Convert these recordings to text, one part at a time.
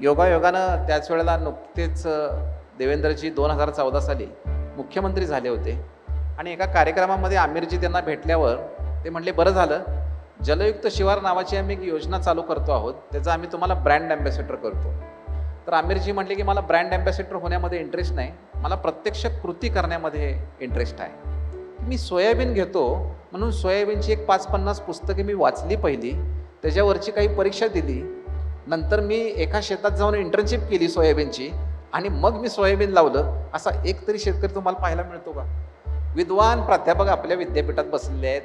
योगायोगानं त्याच वेळेला नुकतेच देवेंद्रजी 2014 साली मुख्यमंत्री झाले होते आणि एका कार्यक्रमामध्ये आमिरजी त्यांना भेटल्यावर ते म्हटले, बरं झालं, जलयुक्त शिवार नावाची आम्ही एक योजना चालू करतो आहोत, त्याचा आम्ही तुम्हाला ब्रँड ॲम्बॅसेडर करतो. तर आमिरजी म्हटले की मला ब्रँड ॲम्बॅसेडर होण्यामध्ये इंटरेस्ट नाही, मला प्रत्यक्ष कृती करण्यामध्ये इंटरेस्ट आहे. मी सोयाबीन घेतो म्हणून सोयाबीनची एक 5-50 पुस्तके मी वाचली पहिली, त्याच्यावरची काही परीक्षा दिली, नंतर मी एका शेतात जाऊन इंटर्नशिप केली सोयाबीनची आणि मग मी सोयाबीन लावलं. असा एक तरी शेतकरी तुम्हाला पाहायला मिळतो का? विद्वान प्राध्यापक आपल्या विद्यापीठात बसलेले आहेत.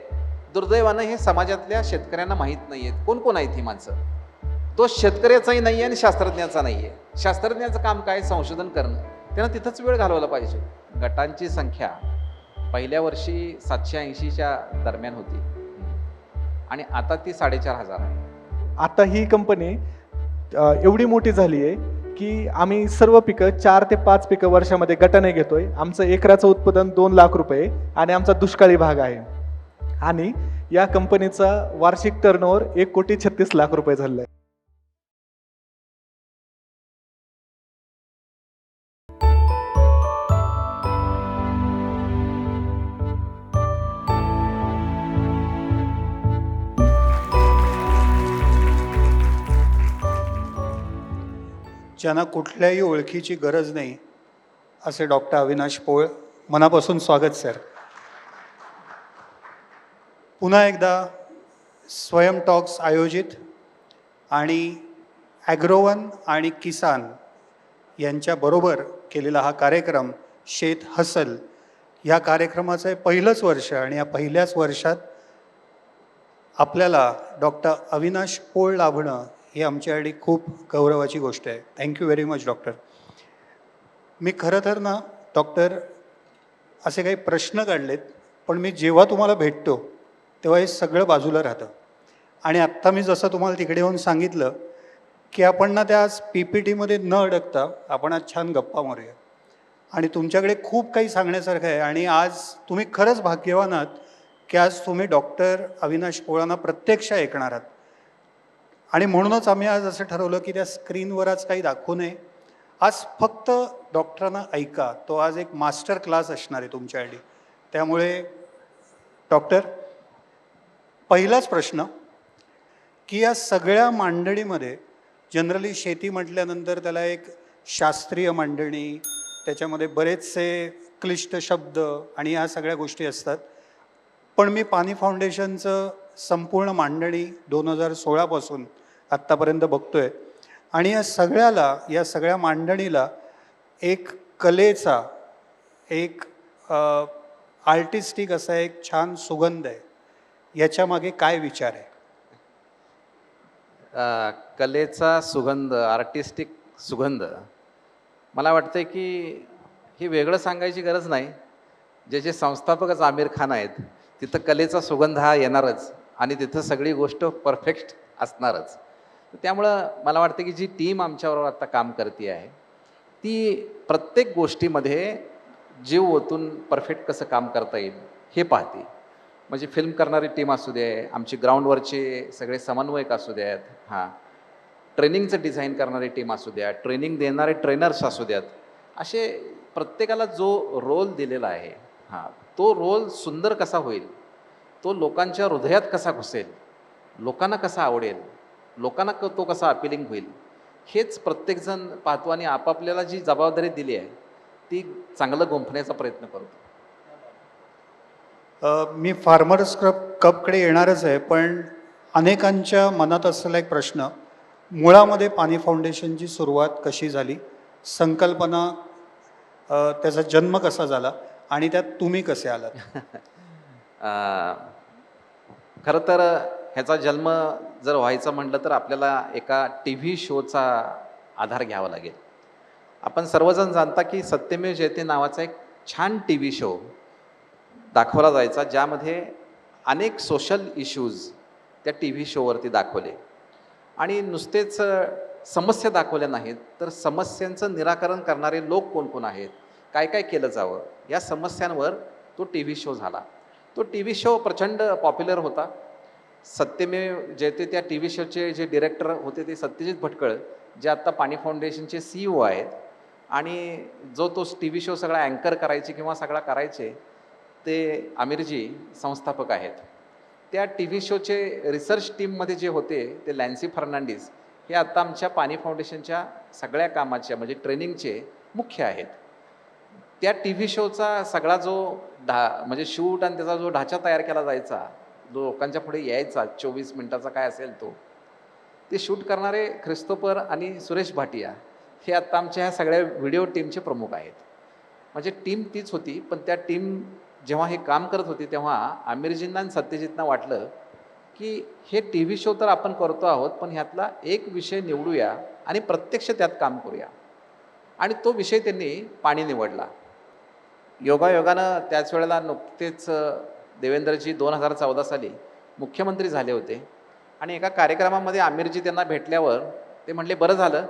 दुर्दैवानं हे समाजातल्या शेतकऱ्यांना माहीत नाही आहेत. कोण कोण आहेत ही माणसं? दोष शेतकऱ्याचाही नाही आहे आणि शास्त्रज्ञाचा नाही आहे. शास्त्रज्ञाचं काम काय? संशोधन करणं. त्यांना तिथंच वेळ घालवला पाहिजे. गटांची संख्या पहिल्या वर्षी 780च्या दरम्यान होती आणि आता ती 4500 आहे. आता ही कंपनी एवढी मोठी झाली आहे की आम्ही सर्व पिकं 4 ते 5 पिकं वर्षामध्ये गटाने घेतोय. आमचं एकराचं उत्पादन 2 लाख रुपये आणि आमचा दुष्काळी भाग आहे. आणि या कंपनीचा वार्षिक टर्नओव्हर 1,36,00,000 रुपये झालेला आहे. ज्यांना कुठल्याही ओळखीची गरज नाही असे डॉक्टर अविनाश पोळ, मनापासून स्वागत सर. पुन्हा एकदा स्वयं टॉक्स आयोजित आणि ॲग्रोवन आणि किसान यांच्याबरोबर केलेला हा कार्यक्रम शेत हसल ह्या कार्यक्रमाचं हे पहिलंच वर्ष आणि या पहिल्याच वर्षात आपल्याला डॉक्टर अविनाश पोळ लाभणं ही आमच्यासाठी खूप गौरवाची गोष्ट आहे. Thank you very much doctor. मी खरं तर ना डॉक्टर असे काही प्रश्न काढलेत, पण मी जेव्हा तुम्हाला भेटतो तेव्हा हे सगळं बाजूला राहतं. आणि आत्ता मी जसं तुम्हाला तिकडे येऊन सांगितलं की आपण ना त्या PPTमध्ये न अडकता आपण आज छान गप्पा मारूया. आणि तुमच्याकडे खूप काही सांगण्यासारखं आहे. आणि आज तुम्ही खरंच भाग्यवान आहात की आज तुम्ही डॉक्टर अविनाश पोळांना प्रत्यक्ष ऐकणार आहात. आणि म्हणूनच आम्ही आज असं ठरवलं की त्या स्क्रीनवर आज काही दाखवू नये, आज फक्त डॉक्टरांना ऐका. तो आज एक मास्टर क्लास असणार आहे तुमच्यासाठी. त्यामुळे डॉक्टर, पहिलाच प्रश्न की या सगळ्या मांडणीमध्ये जनरली शेती म्हटल्यानंतर त्याला एक शास्त्रीय मांडणी, त्याच्यामध्ये बरेचसे क्लिष्ट शब्द आणि या सगळ्या गोष्टी असतात. पण मी पाणी फाउंडेशनचं संपूर्ण मांडणी 2016 पासून आत्तापर्यंत बघतोय आणि या सगळ्या मांडणीला एक कलेचा, एक आर्टिस्टिक असा एक छान सुगंध आहे. याच्या मागे काय विचार आहे? कलेचा सुगंध, आर्टिस्टिक सुगंध, मला वाटतं की हे वेगळं सांगायची गरज नाही. जे संस्थापकच आमिर खान आहेत, तिथं कलेचा सुगंध हा येणारच आणि तिथं सगळी गोष्ट परफेक्ट असणारच. त्यामुळं मला वाटतं की जी टीम आमच्याबरोबर आता काम करते आहे ती प्रत्येक गोष्टीमध्ये जीव ओतून परफेक्ट कसं काम करता येईल हे पाहते. म्हणजे फिल्म करणारी टीम असू दे, आमची ग्राउंडवरचे सगळे समन्वयक असू द्यात, ट्रेनिंगचं डिझाईन करणारी टीम असू द्या, ट्रेनिंग देणारे ट्रेनर्स असू द्यात, असे प्रत्येकाला जो रोल दिलेला आहे तो रोल सुंदर कसा होईल, तो लोकांच्या हृदयात कसा घुसेल, लोकांना कसा आवडेल, लोकांना तो कसा अपिलिंग होईल, हेच प्रत्येकजण पाहतो आणि आपापल्याला जी जबाबदारी दिली आहे ती चांगलं गुंफण्याचा प्रयत्न करतो. मी फार्मर्स कपकडे येणारच आहे, पण अनेकांच्या मनात असलेला एक प्रश्न, मुळामध्ये पाणी फाउंडेशनची सुरुवात कशी झाली, संकल्पना, त्याचा जन्म कसा झाला आणि त्यात तुम्ही कसे आलात? खरं तर ह्याचा जन्म जर व्हायचा म्हटलं तर आपल्याला एका TV शोचा आधार घ्यावा लागेल. आपण सर्वजण जाणता की सत्यमेव जयते नावाचा एक छान TV शो दाखवला जायचा, ज्यामध्ये अनेक सोशल इश्यूज त्या TV शोवरती दाखवले आणि नुसतेच समस्या दाखवल्या नाहीत तर समस्यांचं निराकरण करणारे लोक कोण कोण आहेत, काय काय केलं जावं, या समस्यांवर तो TV शो झाला. तो TV शो प्रचंड पॉप्युलर होता. सत्यमेव जयते त्या टी व्ही शोचे जे डिरेक्टर होते ते सत्यजित भटकळ, जे आत्ता पाणी फाउंडेशनचे CEO आहेत. आणि जो तो टी व्ही शो सगळा अँकर करायचे किंवा सगळा करायचे ते आमिरजी संस्थापक आहेत. त्या टी व्ही शोचे रिसर्च टीममध्ये जे होते ते लॅन्सी फर्नांडिस हे आत्ता आमच्या पाणी फाउंडेशनच्या सगळ्या कामाच्या म्हणजे ट्रेनिंगचे मुख्य आहेत. त्या टी व्ही शोचा सगळा जो म्हणजे शूट आणि त्याचा जो ढाचा तयार केला जायचा, जो लोकांच्या पुढे यायचा 24 मिनिटाचा काय असेल तो, ते शूट करणारे ख्रिस्तोफर आणि सुरेश भाटिया हे आत्ता आमच्या ह्या सगळ्या व्हिडिओ टीमचे प्रमुख आहेत. म्हणजे टीम तीच होती, पण त्या टीम जेव्हा हे काम करत होती तेव्हा आमिरजींना आणि सत्यजितना वाटलं की हे टी व्ही शो तर आपण करतो आहोत, पण ह्यातला एक विषय निवडूया आणि प्रत्यक्ष त्यात काम करूया. आणि तो विषय त्यांनी पाणी निवडला. योगायोगानं त्याच वेळेला नुकतेच देवेंद्रजी 2014 साली मुख्यमंत्री झाले होते. आणि एका कार्यक्रमामध्ये आमिरजी त्यांना भेटल्यावर ते म्हणले, बरं झालं,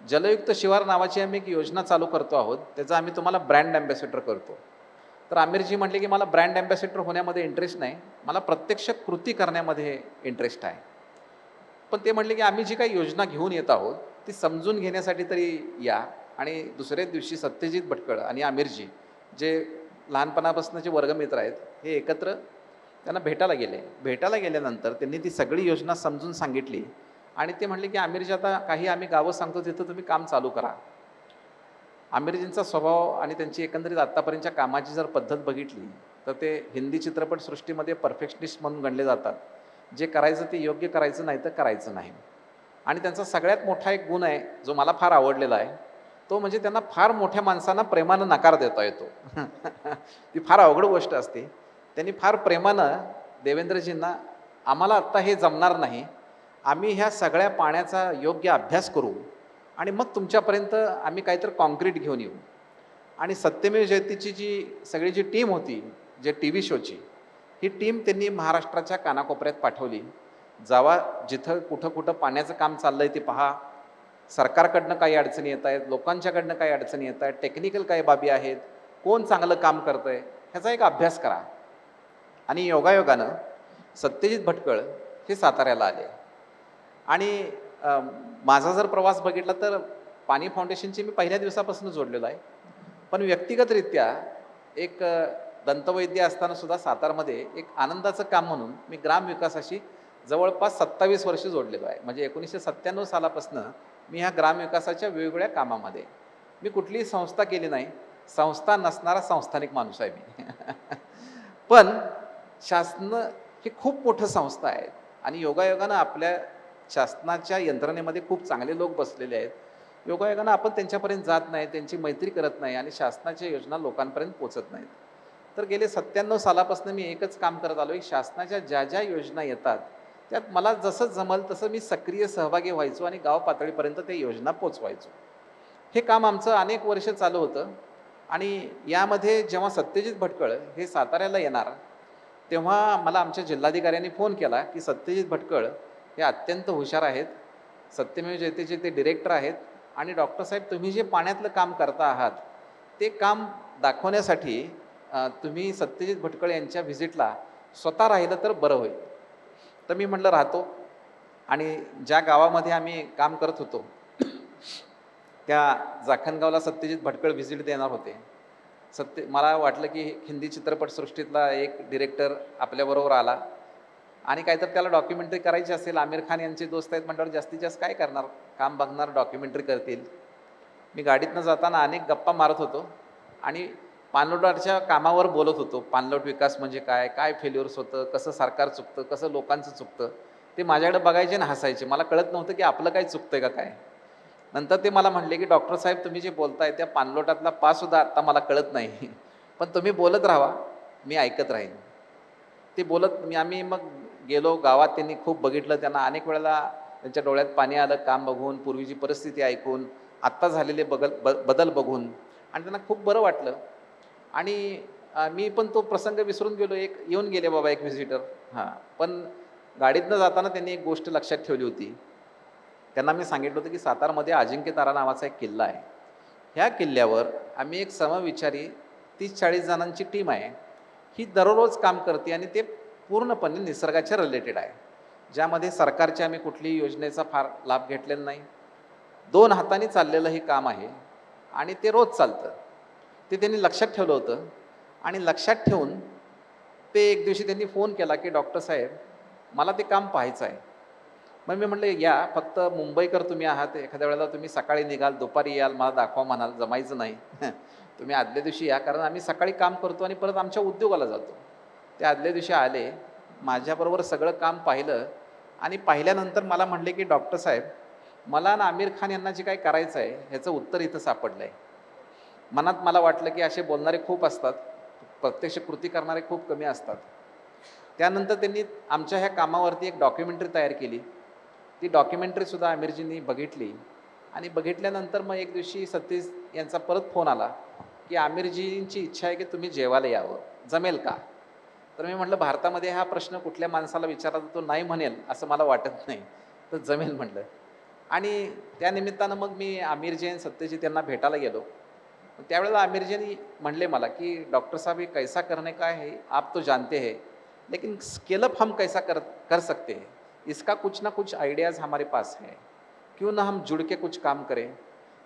जलयुक्त शिवार नावाची आम्ही एक योजना चालू करतो आहोत, त्याचा आम्ही तुम्हाला ब्रँड ॲम्बॅसेडर करतो. तर आमिरजी म्हटले की मला ब्रँड ॲम्बॅसेडर होण्यामध्ये इंटरेस्ट नाही, मला प्रत्यक्ष कृती करण्यामध्ये इंटरेस्ट आहे. पण ते म्हटले की आम्ही जी काही योजना घेऊन येत आहोत ती समजून घेण्यासाठी तरी या. आणि दुसऱ्या दिवशी सत्यजित भटकळ आणि आमिरजी जे लहानपणापासूनचे वर्गमित्र आहेत हे एकत्र त्यांना भेटायला गेल्यानंतर त्यांनी ती सगळी योजना समजून सांगितली. आणि ते म्हणले की आमिरजी आता काही आम्ही गावं सांगतो तिथं तुम्ही काम चालू करा. आमिरजींचा स्वभाव आणि त्यांची एकंदरीत आत्तापर्यंतच्या कामाची जर पद्धत बघितली तर ते हिंदी चित्रपटसृष्टीमध्ये परफेक्शनिस्ट म्हणून गणले जातात. जे करायचं ते योग्य करायचं, नाही तर करायचं नाही. आणि त्यांचा सगळ्यात मोठा एक गुण आहे जो मला फार आवडलेला आहे, तो म्हणजे त्यांना फार मोठ्या माणसांना प्रेमानं नकार देता येतो. ती फार अवघड गोष्ट असते. त्यांनी फार प्रेमानं देवेंद्रजींना, आम्हाला आत्ता हे जमणार नाही, आम्ही ह्या सगळ्या पाण्याचा योग्य अभ्यास करू आणि मग तुमच्यापर्यंत आम्ही काहीतरी कॉन्क्रीट घेऊन येऊ. आणि सत्यमेव जयतेची जी सगळी जी टीम होती जे टी व्ही शोची, ही टीम त्यांनी महाराष्ट्राच्या कानाकोपऱ्यात पाठवली. जावा, जिथं कुठं कुठं पाण्याचं काम चाललं आहे ते पहा, सरकारकडनं काही अडचणी येत आहेत, लोकांच्याकडनं काही अडचणी येत आहेत, टेक्निकल काही बाबी आहेत, कोण चांगलं काम करतं आहे ह्याचा एक अभ्यास करा. आणि योगायोगानं सत्यजित भटकळ हे साताऱ्याला आले. आणि माझा जर प्रवास बघितला तर पाणी फाउंडेशनची मी पहिल्या दिवसापासून जोडलेलो आहे. पण व्यक्तिगतरित्या एक दंतवैद्य असताना सुद्धा सातारमध्ये एक आनंदाचं काम म्हणून मी ग्रामविकासाशी जवळपास 27 वर्ष जोडलेलो आहे. म्हणजे 1997 सालापासून मी ह्या ग्रामविकासाच्या वेगवेगळ्या कामामध्ये, मी कुठलीही संस्था केली नाही, संस्था नसणारा संस्थानिक माणूस आहे मी. पण शासन ही खूप मोठं संस्था आहे आणि योगायोगानं आपल्या शासनाच्या यंत्रणेमध्ये खूप चांगले लोक बसलेले आहेत. योगायोगानं आपण त्यांच्यापर्यंत जात नाही, त्यांची मैत्री करत नाही आणि शासनाच्या योजना लोकांपर्यंत पोचत नाहीत. तर गेले 97 सालापासून मी एकच काम करत आलो की शासनाच्या ज्या ज्या योजना येतात त्यात मला जसं जमल तसं मी सक्रिय सहभागी व्हायचो आणि गाव पातळीपर्यंत ते योजना पोचवायचो. हे काम आमचं अनेक वर्ष चालू होतं. आणि यामध्ये जेव्हा सत्यजित भटकळ हे साताऱ्याला येणार तेव्हा मला आमच्या जिल्हाधिकाऱ्यांनी फोन केला की सत्यजित भटकळ हे अत्यंत हुशार आहेत, सत्यमेव जयतेचे ते डिरेक्टर आहेत आणि डॉक्टर साहेब तुम्ही जे पाण्यातलं काम करता आहात ते काम दाखवण्यासाठी तुम्ही सत्यजित भटकळ यांच्या व्हिजिटला स्वतः राहिलं तर बरं होईल. तर मी म्हटलं राहतो. आणि ज्या गावामध्ये आम्ही काम करत होतो त्या जाखणगावला सत्यजित भटकळ व्हिजिट देणार होते. मला वाटलं की हिंदी चित्रपटसृष्टीतला एक डिरेक्टर आपल्याबरोबर आला आणि काहीतरी त्याला डॉक्युमेंटरी करायची असेल, आमिर खान यांचे दोस्त आहेत म्हटल्यावर जास्तीत जास्त काय करणार, काम बघणार, डॉक्युमेंटरी करतील. मी गाडीतनं जाताना अनेक गप्पा मारत होतो आणि पाणलोटाच्या कामावर बोलत होतो. पाणलोट विकास म्हणजे काय, काय फेल्युअर्स होतं, कसं सरकार चुकतं, कसं लोकांचं चुकतं. ते माझ्याकडे बघायचे आणि हसायचे. मला कळत नव्हतं की आपलं काय चुकतंय का काय. नंतर ते मला म्हणले की डॉक्टर साहेब तुम्ही जे बोलताय त्या पाणलोटातला पासुद्धा आत्ता मला कळत नाही, पण तुम्ही बोलत राहा, मी ऐकत राहीन. ते बोलत आम्ही मग गेलो गावात. त्यांनी खूप बघितलं, त्यांना अनेक वेळेला त्यांच्या डोळ्यात पाणी आलं काम बघून, पूर्वीची परिस्थिती ऐकून, आत्ता झालेले बदल बघून, आणि त्यांना खूप बरं वाटलं. आणि मी पण तो प्रसंग विसरून गेलो. येऊन गेले बाबा एक व्हिजिटर. पण गाडीतनं जाताना त्यांनी एक गोष्ट लक्षात ठेवली होती. त्यांना मी सांगितलं होतं की सातारमध्ये अजिंक्य तारा नावाचा एक किल्ला आहे. ह्या किल्ल्यावर आम्ही एक समविचारी 30-40 जणांची टीम आहे, ही दररोज काम करते आणि ते पूर्णपणे निसर्गाच्या रिलेटेड आहे. ज्यामध्ये सरकारची आम्ही कुठलीही योजनेचा फार लाभ घेतलेला नाही. 2 हातांनी चाललेलं हे काम आहे आणि ते रोज चालतं. ते त्यांनी लक्षात ठेवलं होतं आणि लक्षात ठेवून ते एक दिवशी त्यांनी फोन केला की डॉक्टर साहेब मला ते काम पाहायचं आहे. मग मी म्हटलं या, फक्त मुंबईकर तुम्ही आहात, एखाद्या वेळेला तुम्ही सकाळी निघाल दुपारी याल, मला दाखवा म्हणाल, जमायचं नाही. तुम्ही आदल्या दिवशी या, कारण आम्ही सकाळी काम करतो आणि परत आमच्या उद्योगाला जातो. ते आदल्या दिवशी आले, माझ्याबरोबर सगळं काम पाहिलं आणि पाहिल्यानंतर मला म्हणले की डॉक्टर साहेब मला ना आमिर खान यांना जे काही करायचं आहे ह्याचं उत्तर इथं सापडलं आहे. मनात मला वाटलं की असे बोलणारे खूप असतात, प्रत्यक्ष कृती करणारे खूप कमी असतात. त्यानंतर त्यांनी आमच्या ह्या कामावरती एक डॉक्युमेंटरी तयार केली. ती डॉक्युमेंटरीसुद्धा आमिरजींनी बघितली आणि बघितल्यानंतर मग एक दिवशी सतीश यांचा परत फोन आला की आमिरजींची इच्छा आहे की तुम्ही जेवायला यावं, जमेल का? तर मी म्हटलं भारतामध्ये हा प्रश्न कुठल्या माणसाला विचारला तर तो नाही म्हणेल असं मला वाटत नाही, तर जमेल म्हटलं. आणि त्या निमित्तानं मग मी आमिरजी आणि सत्यजित यांना भेटायला गेलो. त्यावेळेला आमिरजींनी म्हणले मला की डॉक्टर साहब ये कैसा करने का है आप तो जानते हैं, लेकिन स्केलअप हम कैसा कर सकते हैं, इसका कुछ ना कुछ आइडियाज़ हमारे पास है, क्यों ना हम जुड़ के कुछ काम करें.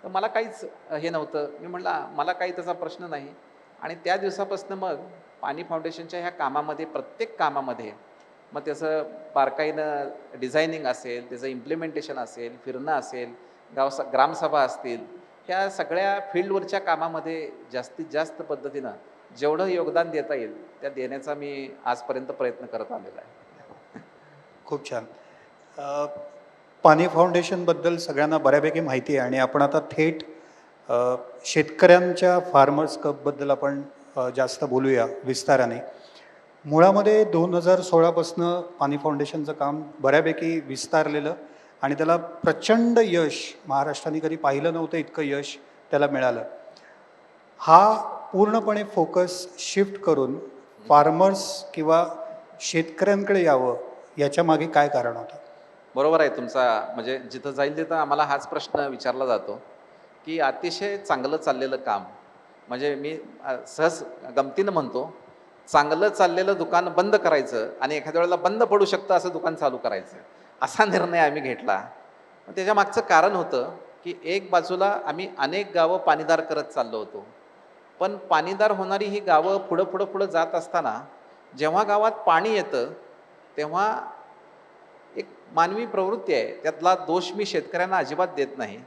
तर मला काहीच हे नव्हतं. मी म्हटलं मला काही त्याचा प्रश्न नाही. आणि त्या दिवसापासून मग पाणी फाउंडेशनच्या ह्या कामामध्ये, प्रत्येक कामामध्ये, मग त्याचं बारकाईनं डिझायनिंग असेल, त्याचं इम्प्लिमेंटेशन असेल, फिरणं असेल, ग्रामसभा असतील, ह्या सगळ्या फील्डवरच्या कामामध्ये जास्तीत जास्त पद्धतीनं जेवढं योगदान देता येईल त्या देण्याचा मी आजपर्यंत प्रयत्न करत आलेला आहे. खूप छान. पाणी फाउंडेशनबद्दल सगळ्यांना बऱ्यापैकी माहिती आहे आणि आपण आता थेट शेतकऱ्यांच्या फार्मर्स कपबद्दल आपण जास्त बोलूया विस्ताराने. मुळामध्ये 2016पासनं पाणी फाउंडेशनचं काम बऱ्यापैकी विस्तारलेलं आणि त्याला प्रचंड यश महाराष्ट्राने कधी पाहिलं नव्हतं, इतकं यश त्याला मिळालं. हा पूर्णपणे फोकस शिफ्ट करून फार्मर्स किंवा शेतकऱ्यांकडे यावं याच्या मागे काय कारण होतं? बरोबर आहे तुमचा. म्हणजे जिथं जाईल तिथं आम्हाला हाच प्रश्न विचारला जातो की अतिशय चांगलं चाललेलं काम, म्हणजे मी सहज गमतीनं म्हणतो, चांगलं चाललेलं दुकान बंद करायचं आणि एखाद्या वेळेला बंद पडू शकतं असं दुकान चालू करायचं, असा निर्णय आम्ही घेतला. त्याच्या मागचं कारण होतं की एक बाजूला आम्ही अनेक गावं पाणीदार करत चाललो होतो, पण पाणीदार होणारी ही गावं पुढं पुढं पुढं जात असताना जेव्हा गावात पाणी येतं तेव्हा एक मानवी प्रवृत्ती आहे, त्यातला दोष मी शेतकऱ्यांना अजिबात देत नाही,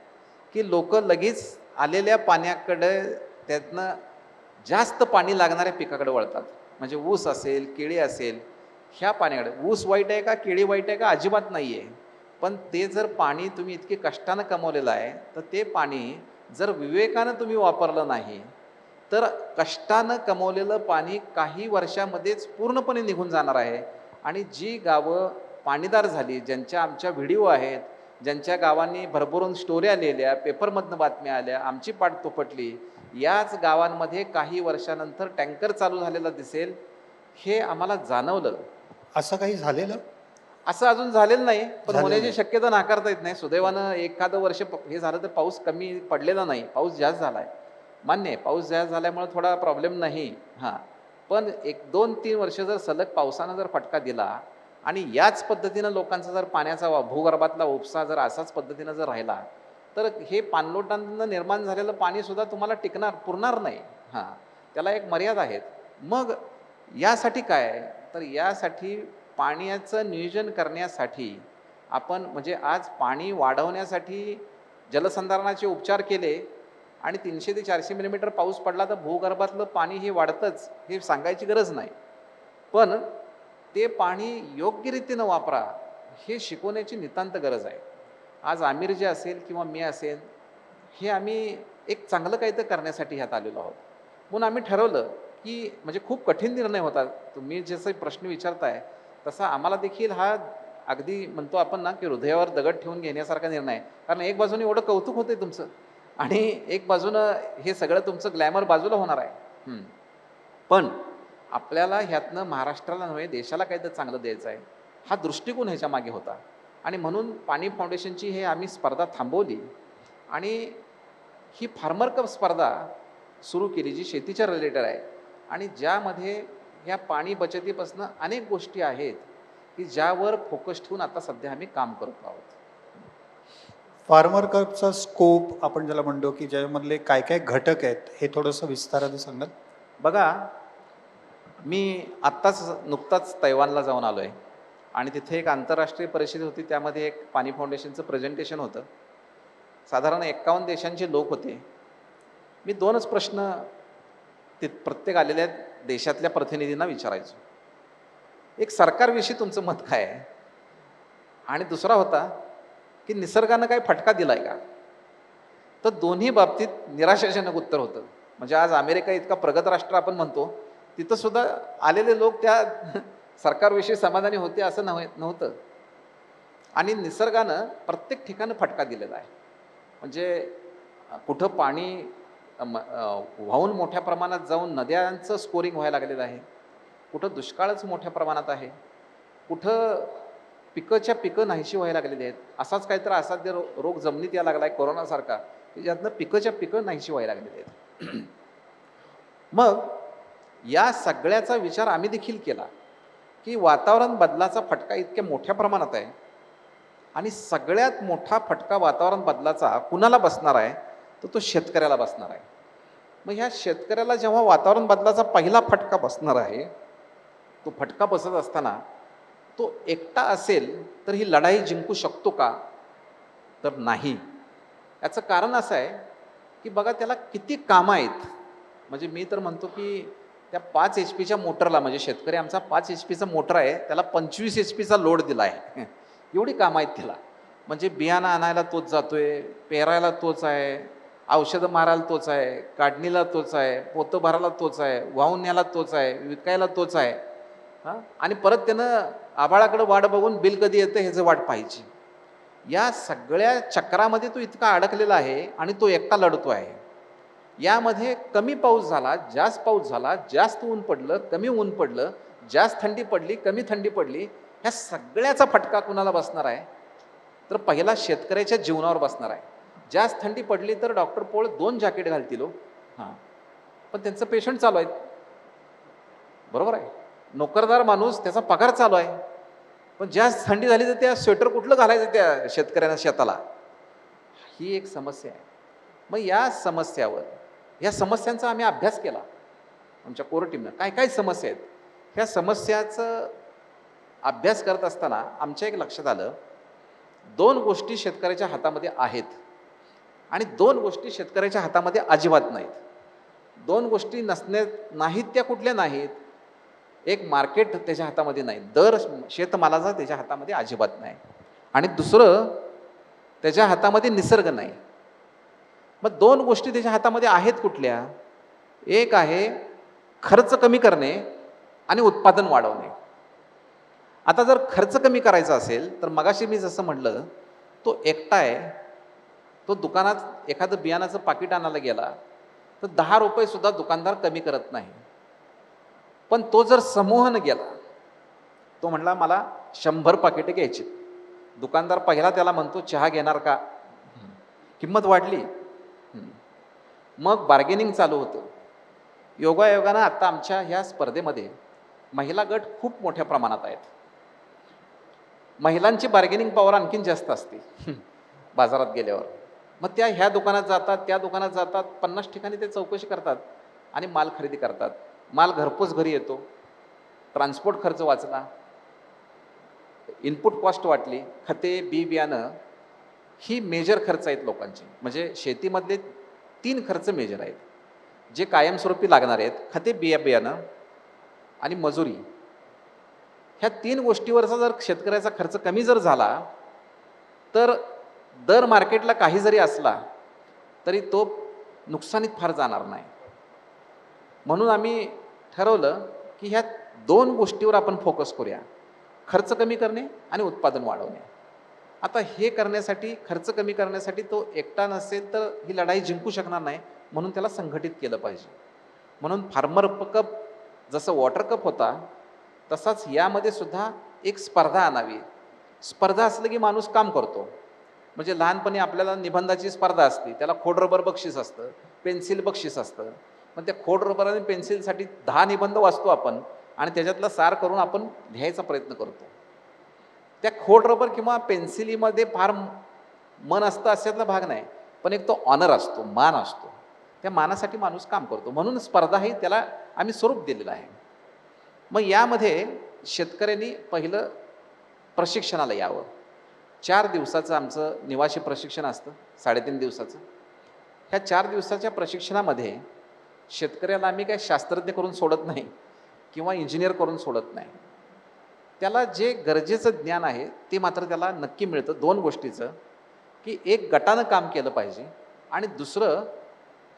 की लोक लगेच आलेल्या पाण्याकडे त्यातनं जास्त पाणी लागणाऱ्या पिकाकडे वळतात. म्हणजे ऊस असेल, केळी असेल, ह्या पाण्याकडे. ऊस वाईट आहे का, केळी वाईट आहे का, अजिबात नाही आहे. पण ते जर पाणी तुम्ही इतके कष्टानं कमवलेलं आहे, तर ते पाणी जर विवेकानं तुम्ही वापरलं नाही तर कष्टानं कमवलेलं पाणी काही वर्षामध्येच पूर्णपणे निघून जाणार आहे. आणि जी गावं पाणीदार झाली, ज्यांच्या आमच्या व्हिडिओ आहेत, ज्यांच्या गावांनी भरभरून स्टोऱ्या लिहिल्या, पेपरमधनं बातम्या आल्या, आमची पाठ तुपटली, याच गावांमध्ये काही वर्षानंतर टँकर चालू झालेला दिसेल, हे आम्हाला जाणवलं. असं काही झालेलं? असं अजून झालेलं नाही, पण झालेलं होण्याची नाही. शक्यता नाकारता येत नाही. सुदैवानं एखादं वर्ष हे झालं तर पाऊस कमी पडलेला नाही, पाऊस जास्त झाला आहे, मान्य आहे. पाऊस जास्त झाल्यामुळे थोडा प्रॉब्लेम नाही. हां, पण 1-2-3 वर्ष जर सलग पावसानं जर फटका दिला आणि याच पद्धतीनं लोकांचा जर पाण्याचा भूगर्भातला उपसा जर असाच पद्धतीनं जर राहिला तर हे पाणलोटांना निर्माण झालेलं पाणीसुद्धा तुम्हाला पुरणार नाही. हां, त्याला एक मर्यादा आहेत. मग यासाठी काय, तर यासाठी पाण्याचं नियोजन करण्यासाठी आपण, म्हणजे आज पाणी वाढवण्यासाठी जलसंधारणाचे उपचार केले आणि 300 ते 400 मिलीमीटर पाऊस पडला तर भूगर्भातलं पाणी हे वाढतंच, हे सांगायची गरज नाही. पण ते पाणी योग्य रीतीनं वापरा हे शिकवण्याची नितांत गरज आहे. आज आमिर जे असेल किंवा मी असेल, हे आम्ही एक चांगलं काहीतरी करण्यासाठी ह्यात आलेलो आहोत. म्हणून आम्ही ठरवलं की, म्हणजे खूप कठीण निर्णय होता. तुम्ही जसं प्रश्न विचारताय तसा आम्हाला देखील हा अगदी म्हणतो आपण ना की हृदयावर दगड ठेवून घेण्यासारखा निर्णय आहे. कारण एक बाजूने एवढं कौतुक होते तुमचं आणि एक बाजूनं हे सगळं तुमचं ग्लॅमर बाजूला होणार आहे. पण आपल्याला ह्यातनं महाराष्ट्राला नव्हे देशाला काहीतरी चांगलं द्यायचं आहे, हा दृष्टिकोन ह्याच्या मागे होता. आणि म्हणून पाणी फाउंडेशनची हे आम्ही स्पर्धा थांबवली आणि ही फार्मर कप स्पर्धा सुरू केली, जी शेतीच्या रिलेटेड आहे आणि ज्यामध्ये ह्या पाणी बचतीपासून अनेक गोष्टी आहेत की ज्यावर फोकस ठेवून आता सध्या आम्ही काम करत आहोत. फार्मर कपचा स्कोप आपण ज्याला म्हणतो की ज्यामधले काय काय घटक आहेत हे थोडंसं विस्ताराने सांगाल? बघा, मी नुकताच तैवानला जाऊन आलो आहे आणि तिथे एक आंतरराष्ट्रीय परिषद होती. त्यामध्ये एक पाणी फाउंडेशनचं प्रेझेंटेशन होतं. साधारण 51 देशांचे लोक होते. मी 2च प्रश्न प्रत्येक आलेल्या देशातल्या प्रतिनिधींना विचारायचो. एक, सरकारविषयी तुमचं मत काय आहे? आणि दुसरा होता की निसर्गानं काय फटका दिलाय का? तर दोन्ही बाबतीत निराशाजनक उत्तर होतं. म्हणजे आज अमेरिका इतका प्रगत राष्ट्र आपण म्हणतो, तिथं सुद्धा आलेले लोक त्या सरकारविषयी समाधानी होते असं नव्हतं. आणि निसर्गानं प्रत्येक ठिकाणी फटका दिलेला आहे. म्हणजे कुठं पाणी वाहून मोठ्या प्रमाणात जाऊन नद्यांचं स्कोरिंग व्हायला लागलेलं आहे, कुठं दुष्काळच मोठ्या प्रमाणात आहे, कुठं पिकं नाहीशी व्हायला लागलेली आहेत. असाच काहीतरी असाध्य रोग जमिनीत यायला लागला आहे कोरोनासारखा, की ज्यातनं पिकं नाहीशी व्हायला लागलेली आहेत. मग या सगळ्याचा विचार आम्ही देखील केला की वातावरण बदलाचा फटका इतक्या मोठ्या प्रमाणात आहे आणि सगळ्यात मोठा फटका वातावरण बदलाचा कुणाला बसणार आहे? तर तो शेतकऱ्याला बसणार आहे. मग ह्या शेतकऱ्याला जेव्हा वातावरण बदलाचा पहिला फटका बसणार आहे, तो फटका बसत असताना तो एकटा असेल तर ही लढाई जिंकू शकतो का? तर नाही. याचं कारण असं आहे की बघा, त्याला किती कामं आहेत. म्हणजे मी तर म्हणतो की त्या 5 HP मोटरला, म्हणजे शेतकरी आमचा 5 HP मोटर आहे, त्याला 25 HP लोड दिला आहे. एवढी कामं आहेत त्याला. म्हणजे बियाणं आणायला तोच जातोय, पेरायला तोच आहे, औषधं मारायला तोच आहे, काढणीला तोच आहे, पोतं भरायला तोच आहे, वाहून न्यायला तोच आहे, विकायला तोच आहे. हां, आणि परत त्यानं आभाळाकडे वाट बघून बिल कधी येतं ह्याचं वाट पाहिजे. या सगळ्या चक्रामध्ये तो इतका अडकलेला आहे आणि तो एकटा लढतो आहे. यामध्ये कमी पाऊस झाला, जास्त पाऊस झाला, जास्त ऊन पडलं, कमी ऊन पडलं, जास्त थंडी पडली, कमी थंडी पडली, ह्या सगळ्याचा फटका कुणाला बसणार आहे? तर पहिला शेतकऱ्याच्या जीवनावर बसणार आहे. जास्त थंडी पडली तर डॉक्टर पोळ 2 जॅकेट घालतील हो. हां, पण त्यांचं पेशंट चालू आहेत, बरोबर आहे. नोकरदार माणूस, त्याचा पगार चालू आहे, पण जास्त थंडी झाली तर त्या स्वेटर कुठलं घालायचं त्या शेतकऱ्यांना शेताला? ही एक समस्या आहे. मग या समस्यांचा आम्ही अभ्यास केला आमच्या कोर टीमनं. काय काय समस्या आहेत, ह्या समस्याचं अभ्यास करत असताना आमच्या एक लक्षात आलं, 2 गोष्टी शेतकऱ्याच्या हातामध्ये आहेत आणि 2 गोष्टी शेतकऱ्याच्या हातामध्ये अजिबात नाहीत. 2 गोष्टी नाहीत त्या कुठल्या नाहीत? एक, मार्केट त्याच्या हातामध्ये नाही, दर शेतमालाचा त्याच्या हातामध्ये अजिबात नाही. आणि दुसरं, त्याच्या हातामध्ये निसर्ग नाही. मग 2 गोष्टी त्याच्या हातामध्ये आहेत कुठल्या? एक आहे खर्च कमी करणे आणि उत्पादन वाढवणे. आता जर खर्च कमी करायचा असेल तर मगाशी मी जसं म्हटलं, तो एकटा आहे, तो दुकानात एखादं बियाणाचं पाकिट आणायला गेला तर 10 रुपये सुद्धा दुकानदार कमी करत नाही. पण तो जर समूहानं गेला, तो म्हणला मला 100 पाकिटे घ्यायची, दुकानदार पहिला त्याला म्हणतो चहा घेणार का? किंमत वाढली, मग बार्गेनिंग चालू होतं. योगायोगानं आता आमच्या ह्या स्पर्धेमध्ये महिला गट खूप मोठ्या प्रमाणात आहेत. महिलांची बार्गेनिंग पॉवर आणखीन जास्त असते बाजारात गेल्यावर. मग त्या ह्या दुकानात जातात, त्या दुकानात जातात, 50 ठिकाणी ते चौकशी करतात आणि माल खरेदी करतात. माल घरपोच घरी येतो, ट्रान्सपोर्ट खर्च वाचला, इनपुट कॉस्ट वाटली, खते, बी बियाणं, ही मेजर खर्च आहेत लोकांचे. म्हणजे शेतीमधले 3 खर्च मेजर आहेत जे कायमस्वरूपी लागणार आहेत: खते, बियाणं आणि मजुरी. ह्या 3 गोष्टीवरचा जर शेतकऱ्याचा खर्च कमी जर झाला तर दर मार्केटला काही जरी असला तरी तो नुकसानीत फार जाणार नाही. म्हणून आम्ही ठरवलं की ह्या 2 गोष्टीवर आपण फोकस करूया: खर्च कमी करणे आणि उत्पादन वाढवणे. आता हे करण्यासाठी, खर्च कमी करण्यासाठी तो एकटा नसेल तर ही लढाई जिंकू शकणार नाही, म्हणून त्याला संघटित केलं पाहिजे. म्हणून फार्मर कप जसं वॉटर कप होता तसाच यामध्ये सुद्धा एक स्पर्धा आणावी. स्पर्धा असलं की माणूस काम करतो. म्हणजे लहानपणी आपल्याला निबंधाची स्पर्धा असते, त्याला खोड रबर बक्षीस असतं, पेन्सिल बक्षीस असतं. मग त्या खोड रबर आणि पेन्सिलसाठी 10 निबंध वाचतो आपण आणि त्याच्यातला सार करून आपण लिहायचा प्रयत्न करतो. त्या खोड रबर किंवा पेन्सिलीमध्ये फार मन असतं अशातला भाग नाही, पण एक तो ऑनर असतो, मान असतो. त्या मानासाठी माणूस काम करतो, म्हणून स्पर्धा ही त्याला आम्ही स्वरूप दिलेलं आहे. मग यामध्ये शेतकऱ्यांनी पहिलं प्रशिक्षणाला यावं. 4 दिवसाचं आमचं निवासी प्रशिक्षण असतं, 3.5 दिवसाचं. ह्या 4 दिवसाच्या प्रशिक्षणामध्ये शेतकऱ्याला आम्ही काय शास्त्रज्ञ करून सोडत नाही किंवा इंजिनियर करून सोडत नाही. त्याला जे गरजेचं ज्ञान आहे ते मात्र त्याला नक्की मिळतं. 2 गोष्टीचं, की एक गटानं काम केलं पाहिजे आणि दुसरं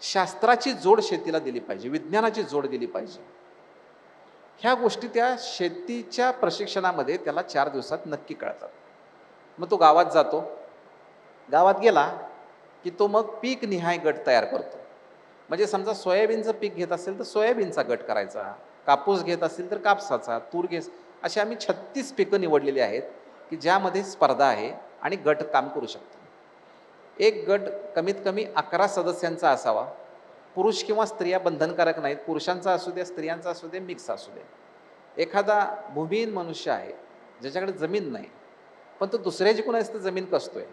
शास्त्राची जोड शेतीला दिली पाहिजे, विज्ञानाची जोड दिली पाहिजे. ह्या गोष्टी त्या शेतीच्या प्रशिक्षणामध्ये त्याला 4 दिवसात नक्की कळतात. मग तो गावात जातो, गावात गेला की तो मग पीक निहाय गट तयार करतो. म्हणजे समजा सोयाबीनचं पीक घेत असेल तर सोयाबीनचा गट करायचा, कापूस घेत असेल तर कापसाचा, तूर घेत, अशी आम्ही 36 पिकं निवडलेली आहेत की ज्यामध्ये स्पर्धा आहे आणि गट काम करू शकतो. एक गट कमीत कमी 11 सदस्यांचा असावा. पुरुष किंवा स्त्रिया बंधनकारक नाहीत, पुरुषांचा असू दे, स्त्रियांचा असू दे, मिक्स असू दे. एखादा भूमिहीन मनुष्य आहे ज्याच्याकडे जमीन नाही, पण तो दुसऱ्याची कोणाची तर जमीन कसतोय,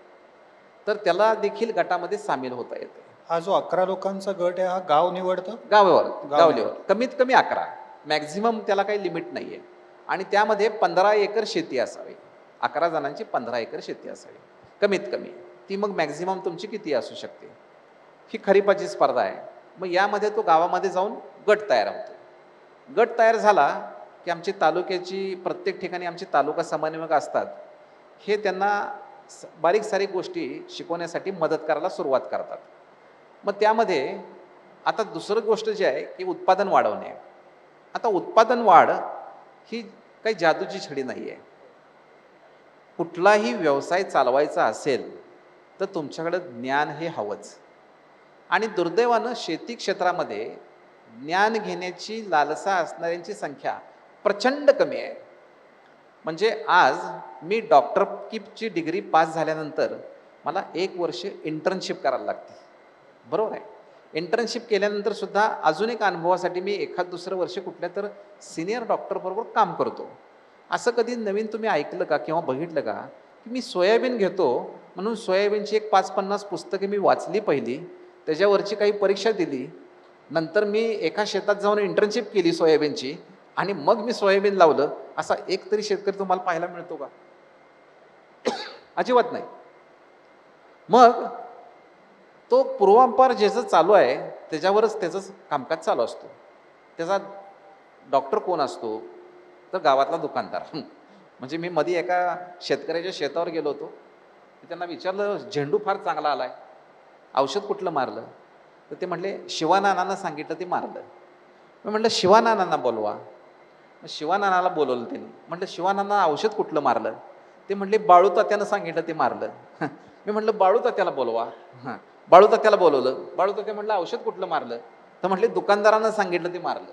तर त्याला देखील गटामध्ये सामील होता येते. हा जो 11 लोकांचा गट आहे, हा गाव निवडतं? गाव लेवल कमीत कमी 11, मॅक्झिमम त्याला काही लिमिट नाही आहे. आणि त्यामध्ये 15 एकर शेती असावी. 11 जणांची 15 एकर शेती असावी कमीत कमी. ती मग मॅक्झिमम तुमची किती असू शकते. ही खरीपाची स्पर्धा आहे. मग यामध्ये तो गावामध्ये जाऊन गट तयार होतो. गट तयार झाला की आमची तालुक्याची प्रत्येक ठिकाणी आमचे तालुका समन्वयक असतात. हे त्यांना बारीक सारीक गोष्टी शिकवण्यासाठी मदत करायला सुरुवात करतात. मग त्यामध्ये आता दुसरं गोष्ट जी आहे की उत्पादन वाढवणे. आता उत्पादन वाढ ही काही जादूची छडी नाही आहे. कुठलाही व्यवसाय चालवायचा असेल तर तुमच्याकडे ज्ञान हे हवंच. आणि दुर्दैवानं शेती क्षेत्रामध्ये ज्ञान घेण्याची लालसा असणाऱ्यांची संख्या प्रचंड कमी आहे. म्हणजे आज मी डॉक्टरची डिग्री पास झाल्यानंतर मला 1 वर्ष इंटर्नशिप करायला लागते, बरोबर आहे. इंटर्नशिप केल्यानंतर सुद्धा अजून एक अनुभवासाठी मी एखाद दुसरं वर्ष कुठल्या तर सिनियर डॉक्टरबरोबर काम करतो. असं कधी नवीन तुम्ही ऐकलं का किंवा बघितलं का की मी सोयाबीन घेतो म्हणून सोयाबीनची एक 5-50 पुस्तके मी वाचली पहिली, त्याच्यावरची काही परीक्षा दिली, नंतर मी एका शेतात जाऊन इंटर्नशिप केली सोयाबीनची आणि मग मी सोयाबीन लावलं, असा एक तरी शेतकरी तुम्हाला पाहायला मिळतो का? अजिबात नाही. मग तो पूर्वांपार ज्याचं चालू आहे त्याच्यावरच त्याचं कामकाज चालू असतो. त्याचा डॉक्टर कोण असतो तर गावातला दुकानदार. म्हणजे मी मध्ये एका शेतकऱ्याच्या शेतावर गेलो होतो, त्यांना विचारलं झेंडू फार चांगला आलाय, औषध कुठलं मारलं? तर ते म्हटले शिवानानानं सांगितलं ते मारलं. मी म्हटलं शिवानानांना बोलवा. मग शिवानानाला बोलवलं त्यांनी. म्हटलं शिवानाना औषध कुठलं मारलं? ते म्हटले बाळू तात्यानं सांगितलं ते मारलं. मी म्हटलं बाळू तात्याला बोलवा. हां, बाळू तात्याला बोलवलं. बाळू तात्या म्हटलं औषध कुठलं मारलं? तर म्हटले दुकानदारानं सांगितलं ते मारलं.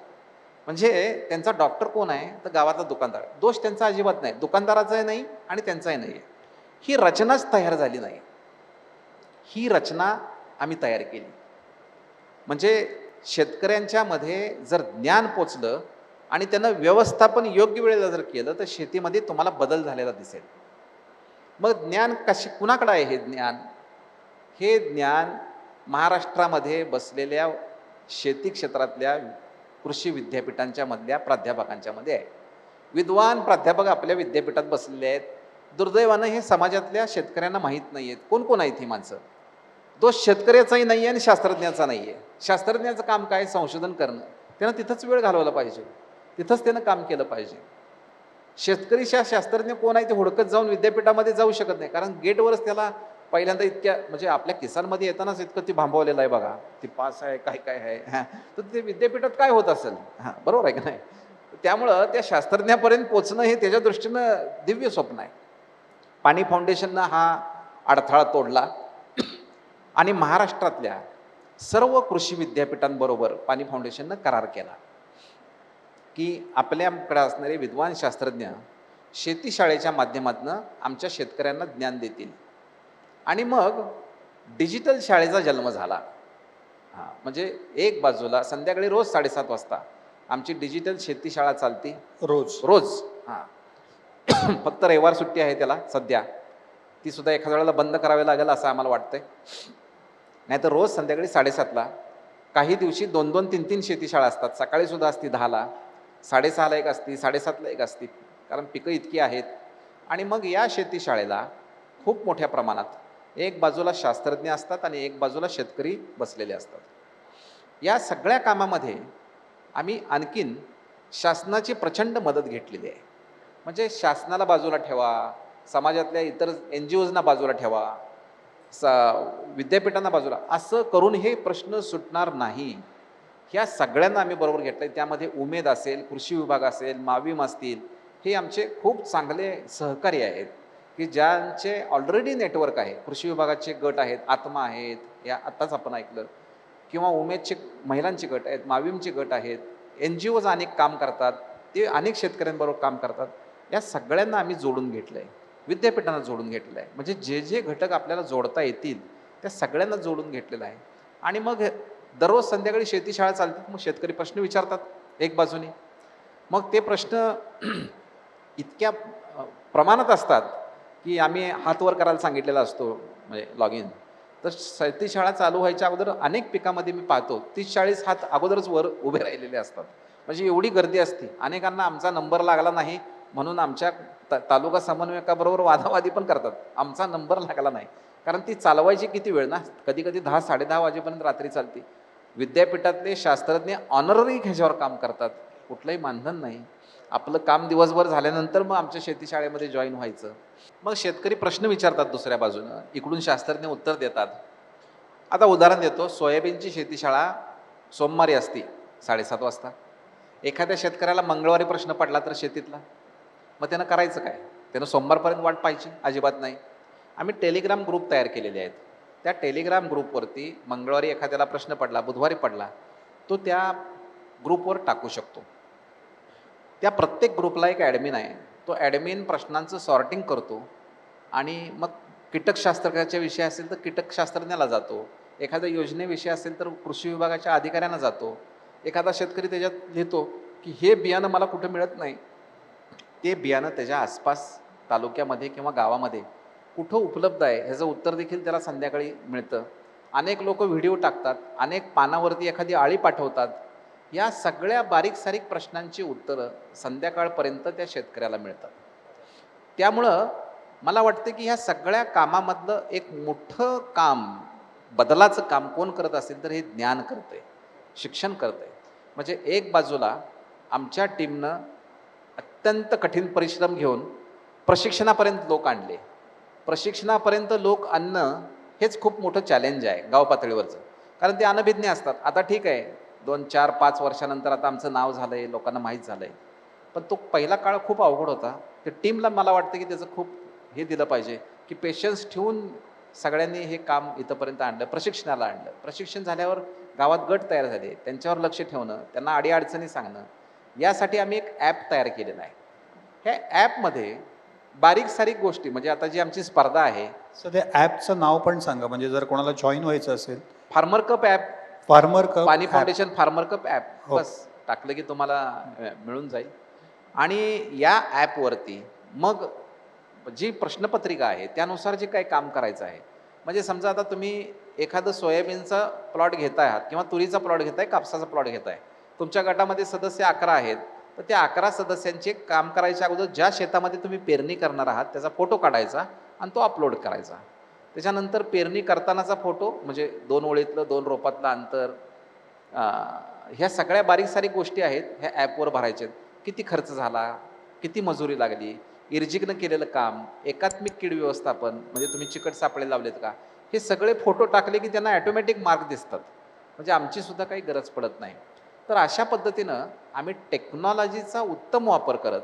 म्हणजे त्यांचा डॉक्टर कोण आहे तर गावातला दुकानदार. दोष त्यांचा अजिबात नाही, दुकानदाराचाही नाही आणि त्यांचाही नाही. ही रचनाच तयार झाली नाही. ही रचना आम्ही तयार केली. म्हणजे शेतकऱ्यांच्या मध्ये जर ज्ञान पोचलं आणि त्यांना व्यवस्थापन योग्य वेळेला जर केलं तर शेतीमध्ये तुम्हाला बदल झालेला दिसेल. मग ज्ञान कुणाकडे आहे हे ज्ञान? हे ज्ञान महाराष्ट्रामध्ये बसलेल्या शेती क्षेत्रातल्या कृषी विद्यापीठांच्या मधल्या प्राध्यापकांच्या मध्ये आहे. विद्वान प्राध्यापक आपल्या विद्यापीठात बसलेले आहेत. दुर्दैवानं हे समाजातल्या शेतकऱ्यांना माहीत नाही आहेत. कोण कोण आहेत ही माणसं? दोष शेतकऱ्याचाही नाही आहे आणि शास्त्रज्ञाचा नाही आहे. शास्त्रज्ञाचं काम काय? संशोधन करणं. त्यानं तिथंच वेळ घालवला पाहिजे, तिथंच त्यानं काम केलं पाहिजे. शेतकरीच्या शास्त्रज्ञ कोण आहे ते हुडकत जाऊन विद्यापीठामध्ये जाऊ शकत नाही, कारण गेटवरच त्याला पहिल्यांदा इतक्या म्हणजे आपल्या किसानमध्ये येतानाच इतकं ती भांबवलेलं आहे बघा, ती पास आहे काय काय आहे. हां, तर ते विद्यापीठात काय होत असेल? हां, बरोबर आहे का नाही? त्यामुळं त्या शास्त्रज्ञापर्यंत पोचणं हे त्याच्या दृष्टीनं दिव्य स्वप्न आहे. पाणी फाउंडेशननं हा अडथळा तोडला आणि महाराष्ट्रातल्या सर्व कृषी विद्यापीठांबरोबर पाणी फाउंडेशननं करार केला की आपल्याकडे असणारे विद्वान शास्त्रज्ञ शेतीशाळेच्या माध्यमातून आमच्या शेतकऱ्यांना ज्ञान देतील. आणि मग डिजिटल शाळेचा जन्म झाला. हां, म्हणजे एक बाजूला संध्याकाळी रोज 7:30 वाजता आमची डिजिटल शेती शाळा चालती रोज. हां, फक्त रविवार सुट्टी आहे त्याला सध्या, ती सुद्धा एखाद्या वेळेला बंद करावी लागेल असं आम्हाला वाटतंय. नाहीतर रोज संध्याकाळी 7:30ला, काही दिवशी 2-2, 3-3 शेतीशाळा असतात. सकाळी सुद्धा असती 10ला, 6:30ला एक असती, 7:30ला एक असती, कारण पिकं इतकी आहेत. आणि मग या शेतीशाळेला खूप मोठ्या प्रमाणात एक बाजूला शास्त्रज्ञ असतात आणि एक बाजूला शेतकरी बसलेले असतात. या सगळ्या कामामध्ये आम्ही आणखीन शासनाची प्रचंड मदत घेतलेली आहे. म्हणजे शासनाला बाजूला ठेवा, समाजातल्या इतर NGOजना बाजूला ठेवा, विद्यापीठांना बाजूला, असं करून हे प्रश्न सुटणार नाही. ह्या सगळ्यांना आम्ही बरोबर घेतलं आहे. त्यामध्ये उमेद असेल, कृषी विभाग असेल, माविम असतील, हे आमचे खूप चांगले सहकारी आहेत की ज्यांचे ऑलरेडी नेटवर्क आहे. कृषी विभागाचे गट आहेत, आत्मा आहेत, या आत्ताच आपण ऐकलं, किंवा उमेदचे महिलांचे गट आहेत, माविमचे गट आहेत, NGOज अनेक काम करतात, ते अनेक शेतकऱ्यांबरोबर काम करतात. या सगळ्यांना आम्ही जोडून घेतलं आहे, विद्यापीठांना जोडून घेतलेलं आहे. म्हणजे जे जे घटक आपल्याला जोडता येतील त्या सगळ्यांना जोडून घेतलेलं आहे. आणि मग दररोज संध्याकाळी शेतीशाळा चालतात. मग शेतकरी प्रश्न विचारतात एक बाजूने, मग ते प्रश्न इतक्या प्रमाणात असतात की आम्ही हात वर करायला सांगितलेला असतो, म्हणजे लॉग इन. तर शेतीशाळा चालू व्हायच्या अगोदर अनेक पिकामध्ये मी पाहतो 30-40 हात अगोदरच वर उभे राहिलेले असतात. म्हणजे एवढी गर्दी असते. अनेकांना आमचा नंबर लागला नाही म्हणून आमच्या तालुका समन्वयकाबरोबर वादावादी पण करतात, आमचा नंबर लागला नाही. कारण ती चालवायची किती वेळ ना, कधी कधी 10-10:30 वाजेपर्यंत रात्री चालते. विद्यापीठातले शास्त्रज्ञ ऑनररी ह्याच्यावर काम करतात, कुठलंही मानधन नाही. आपलं काम दिवसभर झाल्यानंतर मग आमच्या शेतीशाळेमध्ये जॉईन व्हायचं. मग शेतकरी प्रश्न विचारतात दुसऱ्या बाजूनं, इकडून शास्त्रज्ञ उत्तर देतात. आता उदाहरण देतो, सोयाबीनची शेतीशाळा सोमवारी असते 7:30 वाजता. एखाद्या शेतकऱ्याला मंगळवारी प्रश्न पडला तर शेतीतला, मग त्यानं करायचं काय? त्यानं सोमवारपर्यंत वाट पाहायची? अजिबात नाही. आम्ही टेलिग्राम ग्रुप तयार केलेले आहेत. त्या टेलिग्राम ग्रुपवरती मंगळवारी एखाद्याला प्रश्न पडला, बुधवारी पडला, तो त्या ग्रुपवर टाकू शकतो. त्या प्रत्येक ग्रुपला एक ॲडमिन आहे. तो ॲडमिन प्रश्नांचं सॉर्टिंग करतो आणि मग कीटकशास्त्राच्या विषय असेल तर कीटकशास्त्रज्ञाला जातो, एखाद्या योजनेविषयी असेल तर कृषी विभागाच्या अधिकाऱ्यांना जातो. एखादा शेतकरी त्याच्यात लिहितो की हे बियाणं मला कुठं मिळत नाही, ते बियाणं त्याच्या आसपास तालुक्यामध्ये किंवा गावामध्ये कुठं उपलब्ध आहे ह्याचं उत्तर देखील त्याला संध्याकाळी मिळतं. अनेक लोक व्हिडिओ टाकतात, अनेक पानावरती एखादी आळी पाठवतात. या सगळ्या बारीक सारीक प्रश्नांची उत्तरं संध्याकाळपर्यंत त्या शेतकऱ्याला मिळतात. त्यामुळं मला वाटतं की ह्या सगळ्या कामामधलं एक मोठं काम, बदलाचं काम कोण करत असेल तर हे ज्ञान करतंय, शिक्षण करतंय. म्हणजे एक बाजूला आमच्या टीमनं अत्यंत कठीण परिश्रम घेऊन प्रशिक्षणापर्यंत लोक आणले. प्रशिक्षणापर्यंत लोक आणणं हेच खूप मोठं चॅलेंज आहे गाव पातळीवरचं, कारण ते अनभिज्ञ असतात. आता ठीक आहे, 2-4-5 वर्षानंतर आता आमचं नाव झालं आहे, लोकांना माहीत झालं आहे, पण तो पहिला काळ खूप अवघड होता. त्या टीमला मला वाटतं की त्याचं खूप हे दिलं पाहिजे की पेशन्स ठेवून सगळ्यांनी हे काम इथंपर्यंत आणलं, प्रशिक्षणाला आणलं. प्रशिक्षण झाल्यावर गावात गट तयार झाले, त्यांच्यावर लक्ष ठेवणं, त्यांना अडीअडचणी सांगणं, यासाठी आम्ही एक ॲप तयार केलेलं आहे. ह्या ॲपमध्ये बारीक सारीक गोष्टी, म्हणजे आता जी आमची स्पर्धा आहे, सर त्या ॲपचं नाव पण सांगा, म्हणजे जर कोणाला जॉईन व्हायचं असेल. Farmer cup app, farmer cup पाणी फाउंडेशन फार्मर कप ॲप, हो. बस टाकलं की तुम्हाला मिळून जाईल. आणि या ॲपवरती मग जी प्रश्नपत्रिका आहे त्यानुसार जे काही काम करायचं आहे, म्हणजे समजा आता तुम्ही एखादं सोयाबीनचा प्लॉट घेताय आहात किंवा तुरीचा प्लॉट घेताय, कापसाचा प्लॉट घेताय, तुमच्या गटामध्ये सदस्य 11 आहेत, तर त्या 11 सदस्यांचे काम करायच्या अगोदर ज्या शेतामध्ये तुम्ही पेरणी करणार आहात त्याचा फोटो काढायचा आणि तो अपलोड करायचा. त्याच्यानंतर पेरणी करतानाचा फोटो, म्हणजे 2 ओळीतलं 2 रोपातलं अंतर, ह्या सगळ्या बारीक सारीक गोष्टी आहेत ह्या ॲपवर भरायच्या. किती खर्च झाला, किती मजुरी लागली, इर्जिकनं केलेलं काम, एकात्मिक कीड व्यवस्थापन, म्हणजे तुम्ही चिकट सापळे लावलेत का, हे सगळे फोटो टाकले की त्यांना ॲटोमॅटिक मार्क दिसतात. म्हणजे आमची सुद्धा काही गरज पडत नाही. तर अशा पद्धतीनं आम्ही टेक्नॉलॉजीचा उत्तम वापर करत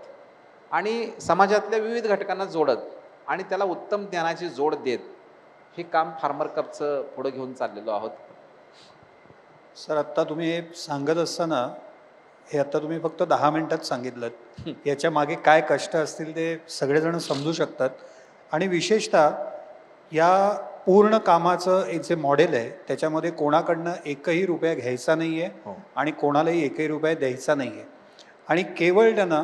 आणि समाजातल्या विविध घटकांना जोडत आणि त्याला उत्तम ज्ञानाची जोड देत हे काम फार्मर कपचं पुढं घेऊन चाललेलो आहोत. सर आत्ता तुम्ही हे सांगत असताना, हे आता तुम्ही फक्त 10 मिनिटात सांगितलं, याच्या मागे काय कष्ट असतील ते सगळेजण समजू शकतात. आणि विशेषतः या पूर्ण कामाचं एक जे मॉडेल आहे त्याच्यामध्ये कोणाकडनं एकही रुपया घ्यायचा नाही आहे आणि कोणालाही एकही रुपया द्यायचा नाही आहे. आणि केवळ त्यांना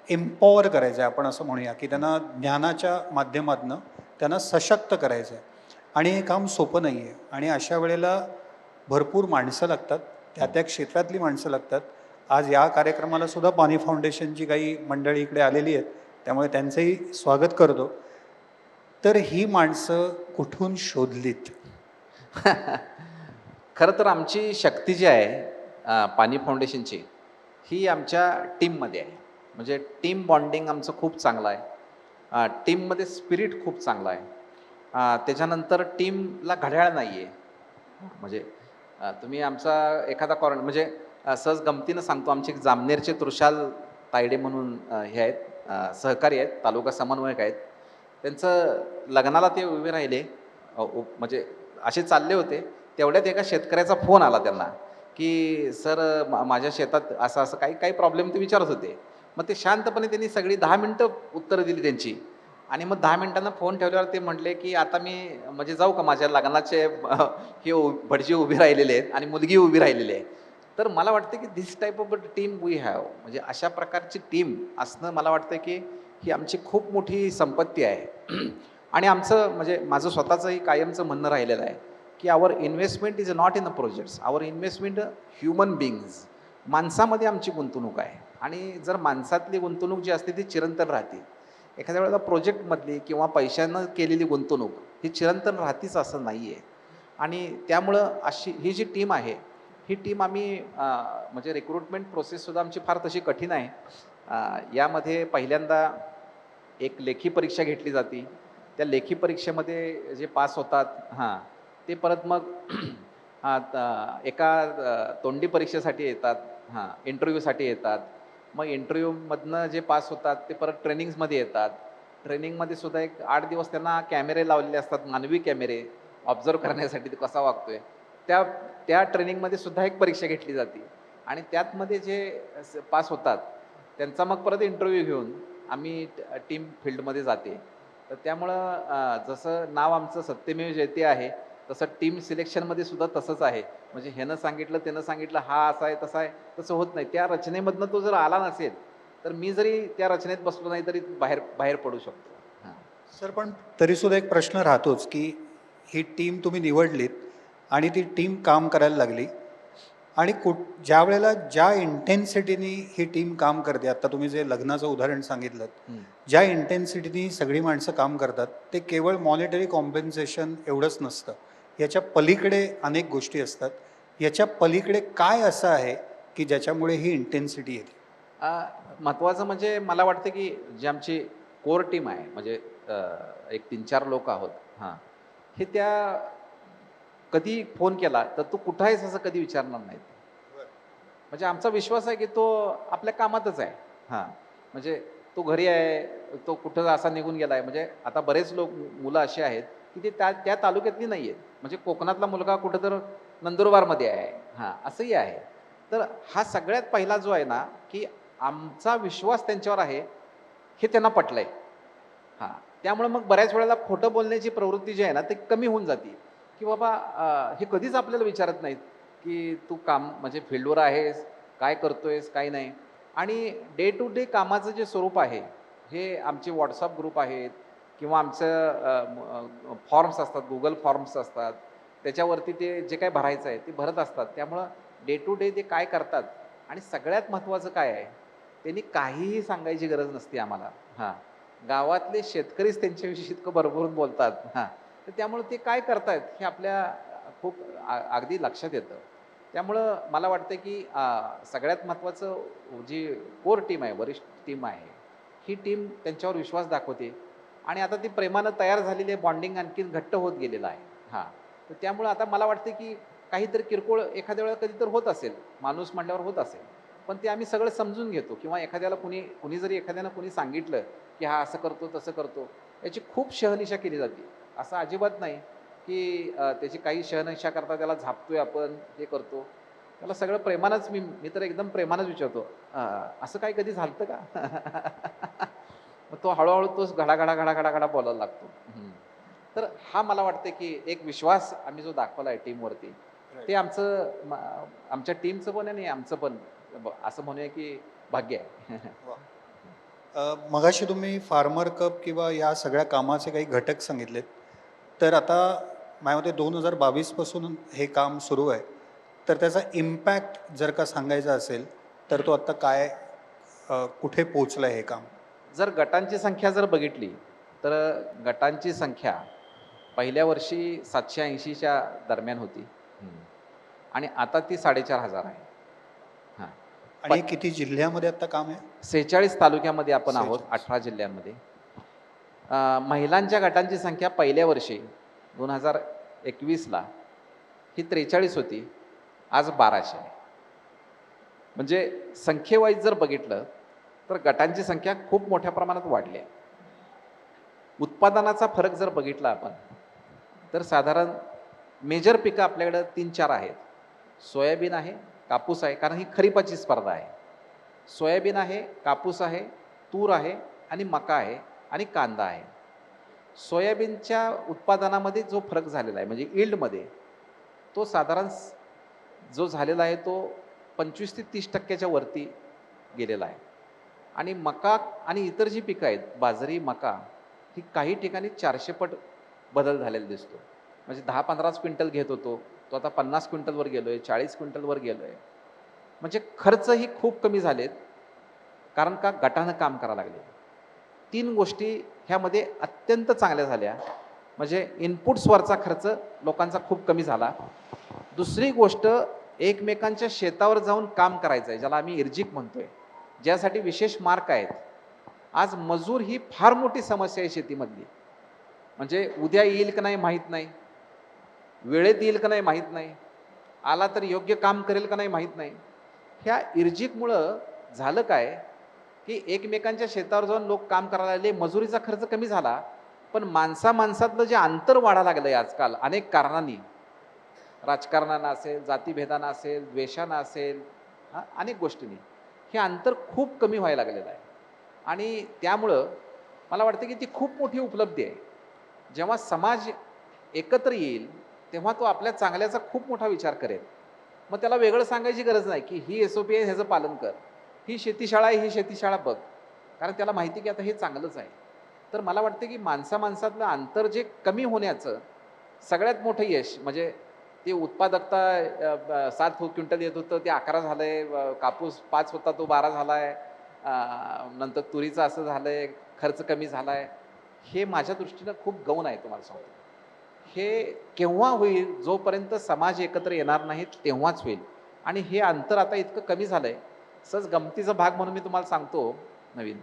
एम्पॉवर करायचं आहे, आपण असं म्हणूया की त्यांना ज्ञानाच्या माध्यमातून त्यांना सशक्त करायचं आहे. आणि हे काम सोपं नाही आहे. आणि अशा वेळेला भरपूर माणसं लागतात, त्या त्या क्षेत्रातली माणसं लागतात. आज या कार्यक्रमाला सुद्धा पाणी फाउंडेशनची काही मंडळी इकडे आलेली आहेत, त्यामुळे त्यांचंही स्वागत करतो. तर ही माणसं कुठून शोधलीत? खरं तर आमची शक्ती जी आहे पाणी फाउंडेशनची, ही आमच्या टीममध्ये आहे. म्हणजे टीम बॉन्डिंग आमचं खूप चांगलं आहे. टीममध्ये स्पिरिट खूप चांगलं आहे. त्याच्यानंतर टीमला घड्याळ नाही आहे. म्हणजे तुम्ही आमचा एखादा म्हणजे सहज गमतीनं सांगतो, आमचे एक जामनेरचे तुषाल तायडे म्हणून हे आहेत, सहकारी आहेत, तालुका समन्वयक आहेत. त्यांचं लग्नाला ते उभे राहिले, म्हणजे असे चालले होते, तेवढ्यात एका शेतकऱ्याचा फोन आला त्यांना, की सर माझ्या शेतात असं असं काही काही प्रॉब्लेम ते विचारत होते. मग ते शांतपणे त्यांनी सगळी 10 मिनटं उत्तरं दिली त्यांची. आणि मग 10 मिनिटांना फोन ठेवल्यावर ते म्हटले, की आता मी म्हणजे जाऊ का, माझ्या लग्नाचे हे भटजी उभी राहिलेले आहेत आणि मुलगी उभी राहिलेली आहे. तर मला वाटतं की this type of team we have, म्हणजे अशा प्रकारची टीम असणं मला वाटतं की ही आमची खूप मोठी संपत्ती आहे. आणि आमचं म्हणजे माझं स्वतःचंही कायमचं म्हणणं राहिलेलं आहे, की our investment is not in the projects, our investment human beings. माणसामध्ये आमची गुंतवणूक आहे. आणि जर माणसातली गुंतवणूक जी असते ती चिरंतन राहते. एखाद्या वेळेला प्रोजेक्टमधली किंवा पैशानं केलेली गुंतवणूक ही चिरंतन राहतीच असं नाही आहे. आणि त्यामुळं अशी ही जी टीम आहे, ही टीम आम्ही म्हणजे रिक्रुटमेंट प्रोसेससुद्धा आमची फार तशी कठीण आहे. यामध्ये पहिल्यांदा एक लेखी परीक्षा घेतली जाते. त्या लेखी परीक्षेमध्ये जे पास होतात, ते परत मग एका तोंडी परीक्षेसाठी येतात, इंटरव्ह्यूसाठी येतात. मग इंटरव्ह्यूमधनं जे पास होतात ते परत ट्रेनिंग्समध्ये येतात. ट्रेनिंगमध्ये सुद्धा एक 8 दिवस त्यांना कॅमेरे लावलेले असतात, मानवी कॅमेरे ऑब्झर्व करण्यासाठी तो कसा वागतोय. त्या त्या ट्रेनिंगमध्ये सुद्धा एक परीक्षा घेतली जाते. आणि त्यातमध्ये जे पास होतात त्यांचा मग परत इंटरव्ह्यू घेऊन आम्ही टीम फील्डमध्ये जाते. तर त्यामुळं जसं नाव आमचं सत्यमेव जयते आहे, तसं टीम सिलेक्शनमध्ये सुद्धा तसंच आहे. म्हणजे ह्यानं सांगितलं, त्यानं सांगितलं, हा असा आहे, तसा आहे, तसं होत नाही. त्या रचनेमधनं तो जर आला नसेल, तर मी जरी त्या रचनेत बसलो नाही तरी बाहेर बाहेर पडू शकतो. हां. सर, पण तरीसुद्धा एक प्रश्न राहतोच की ही टीम तुम्ही निवडलीत आणि ती टीम काम करायला लागली, आणि ज्या वेळेला ज्या इंटेन्सिटीने ही टीम काम करते, आता तुम्ही जे लग्नाचं उदाहरण सांगितलं, ज्या इंटेन्सिटीने सगळी माणसं काम करतात, ते केवळ मॉनिटरी कॉम्पेन्सेशन एवढंच नसतं. याच्या पलीकडे अनेक गोष्टी असतात. याच्या पलीकडे काय असं आहे की ज्याच्यामुळे ही इंटेन्सिटी येते? महत्त्वाचं म्हणजे मला वाटतं की जी आमची कोर टीम आहे, म्हणजे एक 3-4 लोक आहोत. हां. हे त्या कधी फोन केला तर तू कुठं आहेस असं कधी विचारणार नाहीत. म्हणजे आमचा विश्वास आहे की तो आपल्या कामातच आहे. हां. म्हणजे तो घरी आहे, तो कुठं असा निघून गेला आहे. म्हणजे आता बरेच मुलं अशी आहेत की ते त्या त्या तालुक्यातली नाही आहेत. म्हणजे कोकणातला मुलगा कुठं तर नंदुरबारमध्ये आहे. असंही आहे. तर हा सगळ्यात पहिला जो आहे ना, की आमचा विश्वास त्यांच्यावर आहे, हे त्यांना पटलंय. त्यामुळे मग बऱ्याच वेळेला खोटं बोलण्याची प्रवृत्ती जी आहे ना, ती कमी होऊन जाते. की बाबा हे कधीच आपल्याला विचारत नाहीत, की तू काम म्हणजे फील्डवर आहेस, काय करतोयस, काय नाही. आणि डे टू डे कामाचं जे स्वरूप आहे, हे आमचे व्हॉट्सअप ग्रुप आहेत किंवा आमचं फॉर्म्स असतात, गुगल फॉर्म्स असतात. त्याच्यावरती ते जे काही भरायचं आहे ते भरत असतात. त्यामुळं डे टू डे ते काय करतात आणि सगळ्यात महत्त्वाचं काय आहे, त्यांनी काहीही सांगायची गरज नसते आम्हाला. गावातले शेतकरीच त्यांच्याविषयी इतकं भरभरून बोलतात. तर त्यामुळं ते काय करतायत हे आपल्या खूप अगदी लक्षात येतं. त्यामुळं मला वाटतं की सगळ्यात महत्त्वाचं जी कोर टीम आहे, वरिष्ठ टीम आहे, ही टीम त्यांच्यावर विश्वास दाखवते. आणि आता ती प्रेमानं तयार झालेली बॉन्डिंग आणखीन घट्ट होत गेलेलं आहे. तर त्यामुळं आता मला वाटतं की काहीतरी किरकोळ एखाद्या वेळेला कधी तर होत असेल, माणूस म्हटल्यावर होत असेल. पण ते आम्ही सगळं समजून घेतो. किंवा एखाद्याला कुणी जरी एखाद्यानं कुणी सांगितलं की हा असं करतो, तसं करतो, याची खूप शहानिशा केली जाते. असं अजिबात नाही की त्याची काही शहानिशा करता त्याला झापतोय आपण, हे करतो. त्याला सगळं प्रेमानंच मी तर एकदम प्रेमानंच विचारतो, असं काही कधी झालं का? मग तो हळूहळू तोच घडा बोलायला लागतो. तर हा मला वाटतं की एक विश्वास आम्ही जो दाखवला आहे टीमवरती, ते आमच्या टीमचं पण आणि आमचं पण असं म्हणूया की भाग्य आहे. मगाशी तुम्ही फार्मर कप किंवा या सगळ्या कामाचे काही घटक सांगितलेत, तर आता माझ्या मते 2022पासून हे काम सुरू आहे, तर त्याचा इम्पॅक्ट जर का सांगायचा असेल तर तो आत्ता काय कुठे पोचलं आहे हे काम? जर गटांची संख्या जर बघितली तर गटांची संख्या पहिल्या वर्षी 780च्या दरम्यान होती आणि आता ती 4500 आहे. हां, आणि हे किती जिल्ह्यामध्ये आत्ता काम आहे? 46 तालुक्यामध्ये आपण आहोत, 18 जिल्ह्यांमध्ये. महिलांच्या गटांची संख्या पहिल्या वर्षी 2021ला ही 43 होती, आज 1200 आहे. म्हणजे संख्येवाईज जर बघितलं तर गटांची संख्या खूप मोठ्या प्रमाणात वाढली आहे. उत्पादनाचा फरक जर बघितला आपण तर साधारण मेजर पिकं आपल्याकडं 3-4 आहेत. सोयाबीन आहे, कापूस आहे, कारण ही खरीपाची स्पर्धा आहे. सोयाबीन आहे, कापूस आहे, तूर आहे आणि मका आहे आणि कांदा आहे. सोयाबीनच्या उत्पादनामध्ये जो फरक झालेला आहे म्हणजे यील्डमध्ये, तो साधारण जो झालेला आहे तो 25 ते 30% वरती गेलेला आहे. आणि मका आणि इतर जी पिकं आहेत, बाजरी, मका, ही काही ठिकाणी 400 पट बदल झालेला दिसतो. म्हणजे 10-15 क्विंटल घेत होतो, तो आता 50 क्विंटलवर गेलो आहे, 40 क्विंटलवर गेलो आहे. म्हणजे खर्चही खूप कमी झालेत, कारण का गटानं काम करायला लागले. 3 गोष्टी ह्यामध्ये अत्यंत चांगल्या झाल्या. म्हणजे इनपुट्सवरचा खर्च लोकांचा खूप कमी झाला. दुसरी गोष्ट, एकमेकांच्या शेतावर जाऊन काम करायचं आहे, ज्याला आम्ही इर्जिक म्हणतोय, ज्यासाठी विशेष मार्क आहेत. आज मजूर ही फार मोठी समस्या आहे शेतीमधली. म्हणजे उद्या येईल का नाही माहीत नाही, वेळेत येईल का नाही माहीत नाही, आला तर योग्य काम करेल का नाही माहीत नाही. ह्या इर्जिकमुळं झालं काय की एकमेकांच्या शेतावर जाऊन लोक काम करायला लागले, मजुरीचा खर्च कमी झाला, पण माणसातलं जे अंतर वाढायला लागलं आहे आजकाल अनेक कारणांनी, राजकारणानं असेल, जातीभेदानं असेल, द्वेषानं असेल, अनेक गोष्टींनी हे अंतर खूप कमी व्हायला लागलेलं आहे. आणि त्यामुळं मला वाटतं की ती खूप मोठी उपलब्धी आहे. जेव्हा समाज एकत्र येईल तेव्हा तो आपल्या चांगल्याचा खूप मोठा विचार करेल. मग त्याला वेगळं सांगायची गरज नाही की ही SOP आहे, ह्याचं पालन कर, ही शेतीशाळा आहे, ही शेतीशाळा बघ, कारण त्याला माहिती की आता हे चांगलंच आहे. तर मला वाटतं की माणसातलं अंतर जे कमी होण्याचं सगळ्यात मोठं यश म्हणजे ते उत्पादकता 7 क्विंटल येत होतं ते 11 झालं आहे, कापूस 5 होता तो 12 झाला आहे, नंतर तुरीचं असं झालं आहे, खर्च कमी झाला आहे. हे माझ्या दृष्टीनं खूप गौण आहे. तुम्हाला सांगतो हे केव्हा होईल, जोपर्यंत समाज एकत्र येणार नाहीत तेव्हाच होईल. आणि हे अंतर आता इतकं कमी झालं आहे. सहज गमतीचा भाग म्हणून मी तुम्हाला सांगतो नवीन,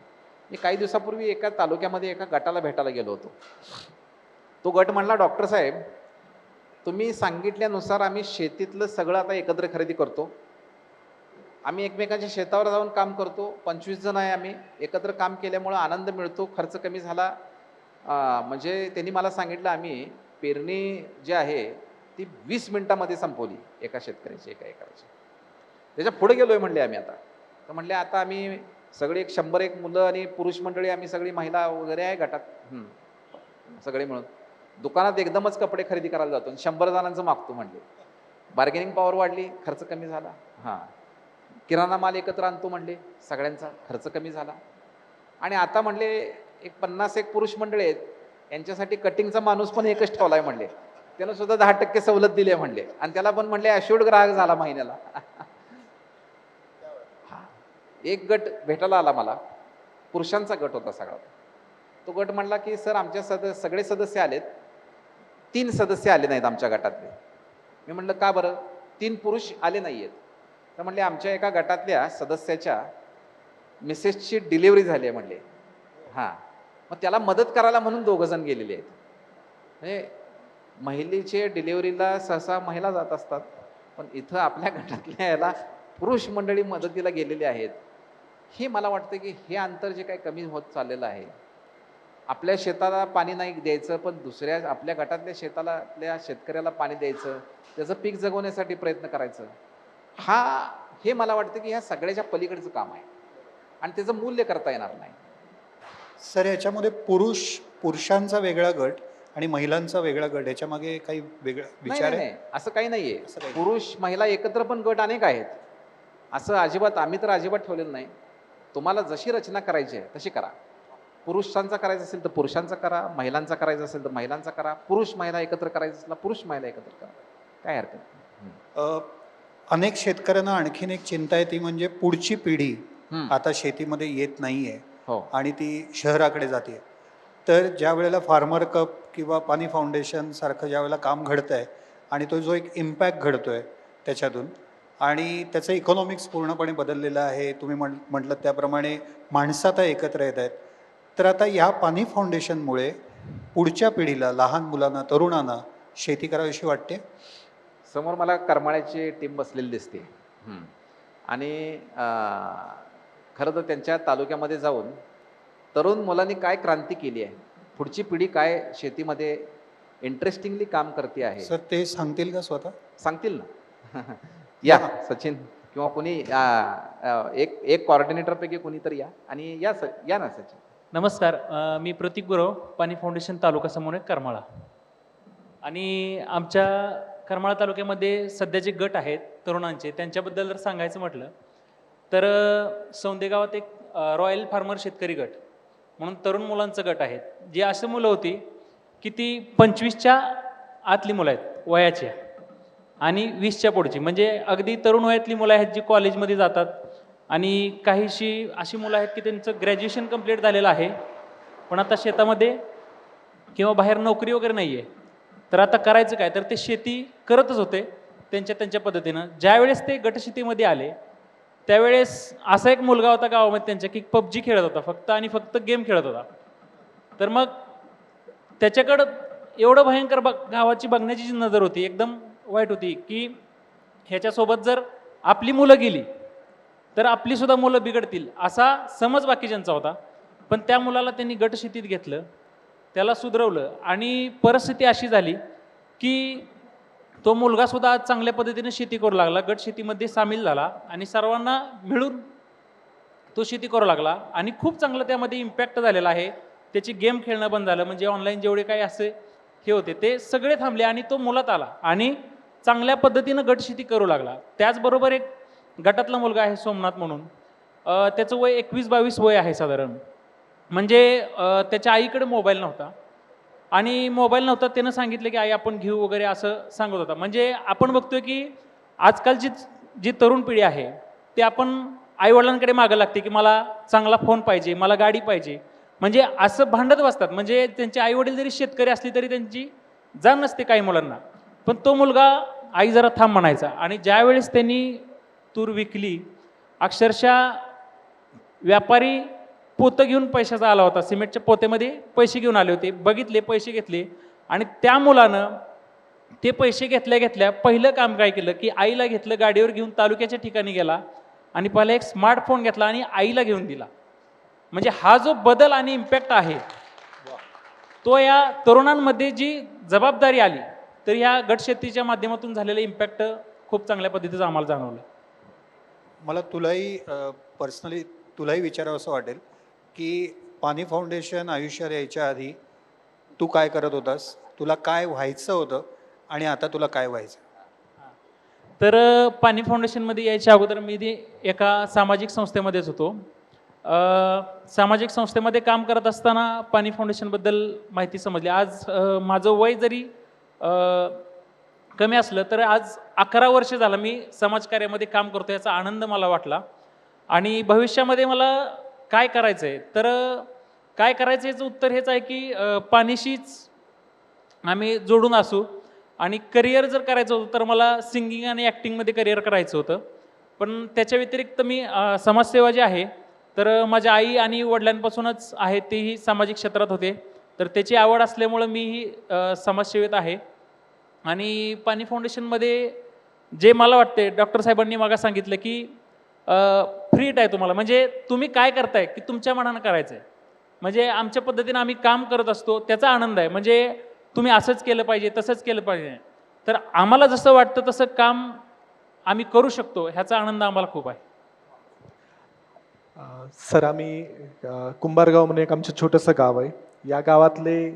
मी काही दिवसापूर्वी एका तालुक्यामध्ये एका गटाला भेटायला गेलो होतो. तो गट म्हणला, डॉक्टर साहेब तुम्ही सांगितल्यानुसार आम्ही शेतीतलं सगळं आता एकत्र खरेदी करतो, आम्ही एकमेकांच्या शेतावर जाऊन काम करतो, 25 जण आहे, आम्ही एकत्र काम केल्यामुळं आनंद मिळतो, खर्च कमी झाला. म्हणजे त्यांनी मला सांगितलं आम्ही पेरणी जी आहे ती 20 मिनिटामध्ये संपवली एका शेतकऱ्याची, एका एकराची. त्याच्या पुढे गेलोय म्हणले आम्ही आता. तर म्हणले आता आम्ही सगळे 101 मुलं आणि पुरुष मंडळी, आम्ही सगळी महिला वगैरे आहे गटात, सगळे मिळून दुकानात एकदमच कपडे खरेदी करायला जातो, 100 जणांचं मागतो म्हणले. बार्गेनिंग पॉवर वाढली, खर्च कमी झाला. किराणा माल एकत्र आणतो म्हणले, सगळ्यांचा खर्च कमी झाला. आणि आता म्हणले एक 50 पुरुष मंडळी आहेत, यांच्यासाठी कटिंगचा माणूस पण एकच ठेवलाय म्हणले, त्यानं सुद्धा 10% सवलत दिली आहे म्हणले, आणि त्याला पण म्हणले ॲश्युर्ड ग्राहक झाला महिन्याला. एक गट भेटायला आला मला, पुरुषांचा गट होता सगळा. तो गट म्हणला की सर आमच्या सगळे सदस्य आलेत, 3 सदस्य आले नाहीत आमच्या गटातले. मी म्हणलं का बरं, 3 पुरुष आले नाही आहेत? तर म्हणले आमच्या एका गटातल्या सदस्याच्या मिसेसची डिलिव्हरी झाली आहे म्हणले. मग त्याला मदत करायला म्हणून 2 जण गेलेले आहेत. म्हणजे महिलेचे डिलिव्हरीला सहसा महिला जात असतात, पण इथं आपल्या गटातल्या याला पुरुष मंडळी मदतीला गेलेले आहेत. हे मला वाटतं की हे अंतर जे काही कमी होत चाललेलं आहे, आपल्या शेताला पाणी नाही द्यायचं पण दुसऱ्या आपल्या गटातल्या शेताला शेतकऱ्याला पाणी द्यायचं, त्याचं पीक जगवण्यासाठी प्रयत्न करायचं, हे मला वाटतं की ह्या सगळ्याच्या पलीकडचं काम आहे आणि त्याचं मूल्य करता येणार नाही. सर याच्यामध्ये पुरुषांचा वेगळा गट आणि महिलांचा वेगळा गट, याच्यामागे काही वेगळा विचार आहे? नाही, असं काही नाहीये. पुरुष महिला एकत्र पण गट अनेक आहेत, असं अजिबात आम्ही तर अजिबात ठेवलेलं नाही. तुम्हाला जशी रचना करायची आहे तशी करा. पुरुषांचा करायचं असेल तर पुरुषांचा करा, महिलांचा करायचं असेल तर महिलांचा करा, पुरुष महिला एकत्र करायचं असेल तर पुरुष महिला एकत्र करा, काय हरकत नाही. अनेक शेतकऱ्यांना आणखीन एक चिंता आहे, ती म्हणजे पुढची पिढी हम्म. आता शेतीमध्ये येत नाही आहे हो आणि ती शहराकडे जाते. तर ज्या वेळेला फार्मर कप किंवा पाणी फाउंडेशन सारखं ज्या वेळेला काम घडतं आहे आणि तो जो एक इम्पॅक्ट घडतो आहे त्याच्यातून आणि त्याचं इकॉनॉमिक्स पूर्णपणे बदललेलं आहे, तुम्ही म्हटलं त्याप्रमाणे माणसं आता एकत्र येत आहेत, तर आता ह्या पाणी फाउंडेशनमुळे पुढच्या पिढीला, लहान मुलांना, तरुणांना शेती करावीशी वाटते. समोर मला करमाळ्याची टीम बसलेली दिसते. आणि खरं तर त्यांच्या तालुक्यामध्ये जाऊन तरुण मुलांनी काय क्रांती केली आहे, पुढची पिढी काय शेतीमध्ये इंटरेस्टिंगली काम करते आहे सर ते सांगतील का स्वतः? सांगतील ना. या सचिन किंवा कोणी एक कॉर्डिनेटरपैकी कोणी तर या आणि या ना सचिन. नमस्कार, मी प्रतीक गुरव, पाणी फाउंडेशन तालुका समन्वयक करमाळा. आणि आमच्या करमाळा तालुक्यामध्ये सध्या जे गट आहेत तरुणांचे, त्यांच्याबद्दल जर सांगायचं म्हटलं तर सौंदे गावात एक रॉयल फार्मर शेतकरी गट म्हणून तरुण मुलांचं गट आहेत. जी अशी मुलं होती की ती 25च्या आतली मुलं आहेत वयाची आणि 20च्या पुढची, म्हणजे अगदी तरुण वयातली मुलं आहेत जी कॉलेजमध्ये जातात आणि काहीशी अशी मुलं आहेत की त्यांचं ग्रॅज्युएशन कंप्लीट झालेलं आहे पण आता शेतामध्ये किंवा बाहेर नोकरी वगैरे नाही आहे. तर आता करायचं काय, तर ते शेती करतच होते त्यांच्या पद्धतीनं. ज्यावेळेस ते गटशेतीमध्ये आले त्यावेळेस असा एक मुलगा होता गावामध्ये त्यांच्या की PUBG खेळत होता फक्त आणि फक्त गेम खेळत होता. तर मग त्याच्याकडं एवढं भयंकर गावाची बघण्याची जी नजर होती एकदम वाईट होती की ह्याच्यासोबत जर आपली मुलं गेली तर आपली सुद्धा मुलं बिघडतील असा समज बाकीच्यांचा होता. पण त्या मुलाला त्यांनी गटशेतीत घेतलं, त्याला सुधरवलं आणि परिस्थिती अशी झाली की तो मुलगा सुद्धा आज चांगल्या पद्धतीने शेती करू लागला, गट शेतीमध्ये सामील झाला आणि सर्वांना मिळून तो शेती करू लागला आणि खूप चांगलं त्यामध्ये इम्पॅक्ट झालेला आहे. त्याची गेम खेळणं बंद झालं, म्हणजे ऑनलाईन जेवढे काही असे हे होते ते सगळे थांबले आणि तो मुलात आला आणि चांगल्या पद्धतीनं गट शेती करू लागला. त्याचबरोबर एक गटातला मुलगा आहे सोमनाथ म्हणून, त्याचं वय 21-22 वय आहे साधारण. म्हणजे त्याच्या आईकडे मोबाईल नव्हता आणि मोबाईल नव्हता, त्यानं सांगितलं की आई आपण घेऊ वगैरे असं सांगत होता. म्हणजे आपण बघतोय की आजकालची जी तरुण पिढी आहे ते आपण आईवडिलांकडे मागं लागते की मला चांगला फोन पाहिजे, मला गाडी पाहिजे, म्हणजे असं भांडत बसतात. म्हणजे त्यांचे आईवडील जरी शेतकरी असली तरी त्यांची जाण नसते काही मुलांना. पण तो मुलगा आई जरा थांब म्हणायचा आणि ज्यावेळेस त्यांनी तूर विकली, अक्षरशः व्यापारी पोतं घेऊन पैशाचा आला होता, सिमेंटच्या पोत्यामध्ये पैसे घेऊन आले होते, बघितले, पैसे घेतले आणि त्या मुलानं ते पैसे घेतल्या पहिलं काम काय केलं की आईला घेतलं, गाडीवर घेऊन तालुक्याच्या ठिकाणी गेला आणि पहिला एक स्मार्टफोन घेतला आणि आईला घेऊन दिला. म्हणजे हा जो बदल आणि इम्पॅक्ट आहे तो या तरुणांमध्ये जी जबाबदारी आली तर या गटशेतीच्या माध्यमातून झालेलं इम्पॅक्ट खूप चांगल्या पद्धतीचं आम्हाला जाणवलं. मला तुलाही पर्सनली तुलाही विचारावं असं वाटेल की पाणी फाउंडेशन आयुष्यात यायच्या आधी तू काय करत होतास, तुला काय व्हायचं होतं आणि आता तुला काय व्हायचं? तर पाणी फाउंडेशनमध्ये यायच्या अगोदर मी एका सामाजिक संस्थेमध्येच होतो. सामाजिक संस्थेमध्ये काम करत असताना पाणी फाउंडेशनबद्दल माहिती समजली. आज माझं वय जरी कमी असलं तर आज 11 वर्ष झालं मी समाजकार्यामध्ये काम करतो, याचा आनंद मला वाटला. आणि भविष्यामध्ये मला काय करायचं आहे, तर काय करायचं याचं उत्तर हेच आहे की पाणीशीच आम्ही जोडून असू आणि करिअर जर करायचं होतं तर मला सिंगिंग आणि ॲक्टिंगमध्ये करिअर करायचं होतं. पण त्याच्या व्यतिरिक्त मी समाजसेवा जी आहे तर माझ्या आई आणि वडिलांपासूनच आहे, तेही सामाजिक क्षेत्रात होते, तर त्याची आवड असल्यामुळं मीही समाजसेवेत आहे. आणि पाणी फाउंडेशनमध्ये जे मला वाटते, डॉक्टर साहेबांनी मला सांगितलं की फ्रीट आहे तुम्हाला, म्हणजे तुम्ही काय करताय की तुमच्या मनानं करायचं आहे. म्हणजे आमच्या पद्धतीनं आम्ही काम करत असतो त्याचा आनंद आहे. म्हणजे तुम्ही असंच केलं पाहिजे, तसंच केलं पाहिजे, तर आम्हाला जसं वाटतं तसं काम आम्ही करू शकतो, ह्याचा आनंद आम्हाला खूप आहे. सर आम्ही कुंभारगाव म्हणून एक आमचं छोटंसं गाव आहे. या गावातले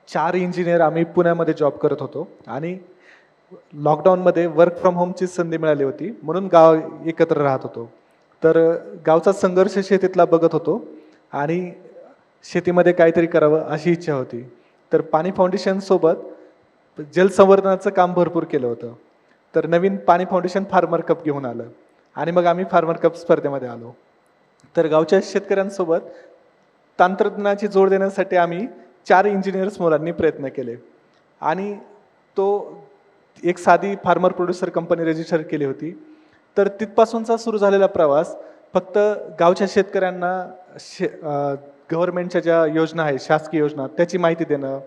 4 इंजिनियर आम्ही पुण्यामध्ये जॉब करत होतो आणि लॉकडाऊनमध्ये वर्क फ्रॉम होमची संधी मिळाली होती म्हणून गाव एकत्र राहत होतो. तर गावचा संघर्ष शेतीतला बघत होतो आणि शेतीमध्ये काहीतरी करावं अशी इच्छा होती. तर पाणी फाउंडेशनसोबत जलसंवर्धनाचं काम भरपूर केलं होतं. तर नवीन पाणी फाउंडेशन फार्मर कप घेऊन आलं आणि मग आम्ही फार्मर कप स्पर्धेमध्ये आलो. तर गावच्या शेतकऱ्यांसोबत तंत्रज्ञानाची जोड देण्यासाठी आम्ही 4 इंजिनियर्स मुलांनी प्रयत्न केले आणि तो एक साधी फार्मर प्रोड्युसर कंपनी रजिस्टर केली होती. तर तिथपासूनचा सुरू झालेला प्रवास फक्त गावच्या शेतकऱ्यांना गव्हर्नमेंटच्या ज्या योजना आहेत, शासकीय योजना, त्याची माहिती देणं,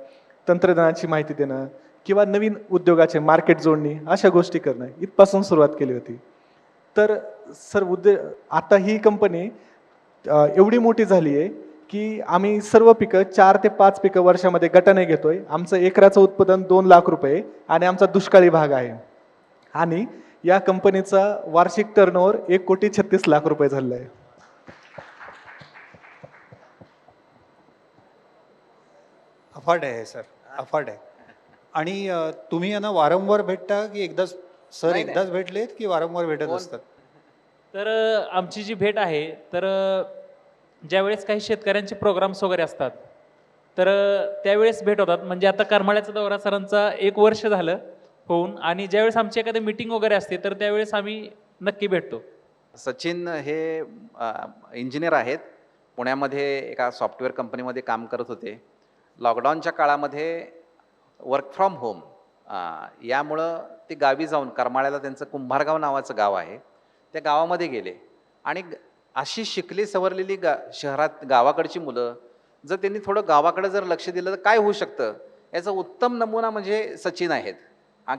तंत्रज्ञानाची माहिती देणं किंवा नवीन उद्योगाचे मार्केट जोडणी अशा गोष्टी करणं इथपासून सुरुवात केली होती. तर आता ही कंपनी एवढी मोठी झाली आहे की आम्ही सर्व पिकं 4 ते 5 पिकं वर्षामध्ये गटाने घेतोय. आमचं एकराचं उत्पादन 2 लाख रुपये आणि आमचा दुष्काळी भाग आहे आणि या कंपनीचा वार्षिक टर्नओव्हर 1,36,00,000 रुपये झालेला आहे. अफाट आहे सर, अफाट आहे. आणि तुम्ही यांना वारंवार भेटता की एकदाच सर नाही, एकदाच भेटलेत की वारंवार भेटत कोण? असतात? तर आमची जी भेट आहे तर ज्यावेळेस काही शेतकऱ्यांचे प्रोग्राम्स वगैरे असतात तर त्यावेळेस भेट होतात. म्हणजे आता करमाळ्याचा दौरा सरांचा 1 वर्ष झालं होऊन आणि ज्यावेळेस आमची एखादी मीटिंग वगैरे असते तर त्यावेळेस आम्ही नक्की भेटतो. सचिन हे इंजिनियर आहेत. पुण्यामध्ये एका सॉफ्टवेअर कंपनीमध्ये काम करत होते. लॉकडाऊनच्या काळामध्ये वर्क फ्रॉम होम यामुळं ते गावी जाऊन करमाळ्याला त्यांचं कुंभारगाव नावाचं गाव आहे, त्या गावामध्ये गेले आणि अशी शिकली सवरलेली शहरात गावाकडची मुलं जर त्यांनी थोडं गावाकडे जर लक्ष दिलं तर काय होऊ शकतं याचा उत्तम नमुना म्हणजे सचिन आहेत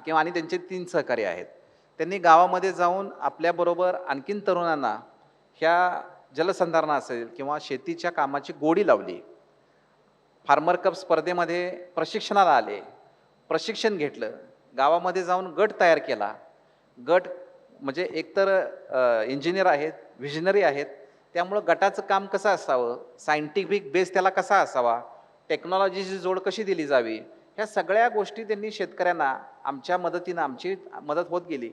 किंवा आणि त्यांचे 3 सहकारी आहेत. त्यांनी गावामध्ये जाऊन आपल्याबरोबर आणखीन तरुणांना ह्या जलसंधारणा असेल किंवा शेतीच्या कामाची गोडी लावली. फार्मर कप स्पर्धेमध्ये प्रशिक्षणाला आले, प्रशिक्षण घेतलं, गावामध्ये जाऊन गट तयार केला. गट म्हणजे एकतर इंजिनियर आहेत, व्हिजनरी आहेत, त्यामुळं गटाचं काम कसं असावं, सायंटिफिक बेस त्याला कसा असावा, टेक्नॉलॉजीची जोड कशी दिली जावी, ह्या सगळ्या गोष्टी त्यांनी शेतकऱ्यांना आमच्या मदतीनं आमची मदत होत गेली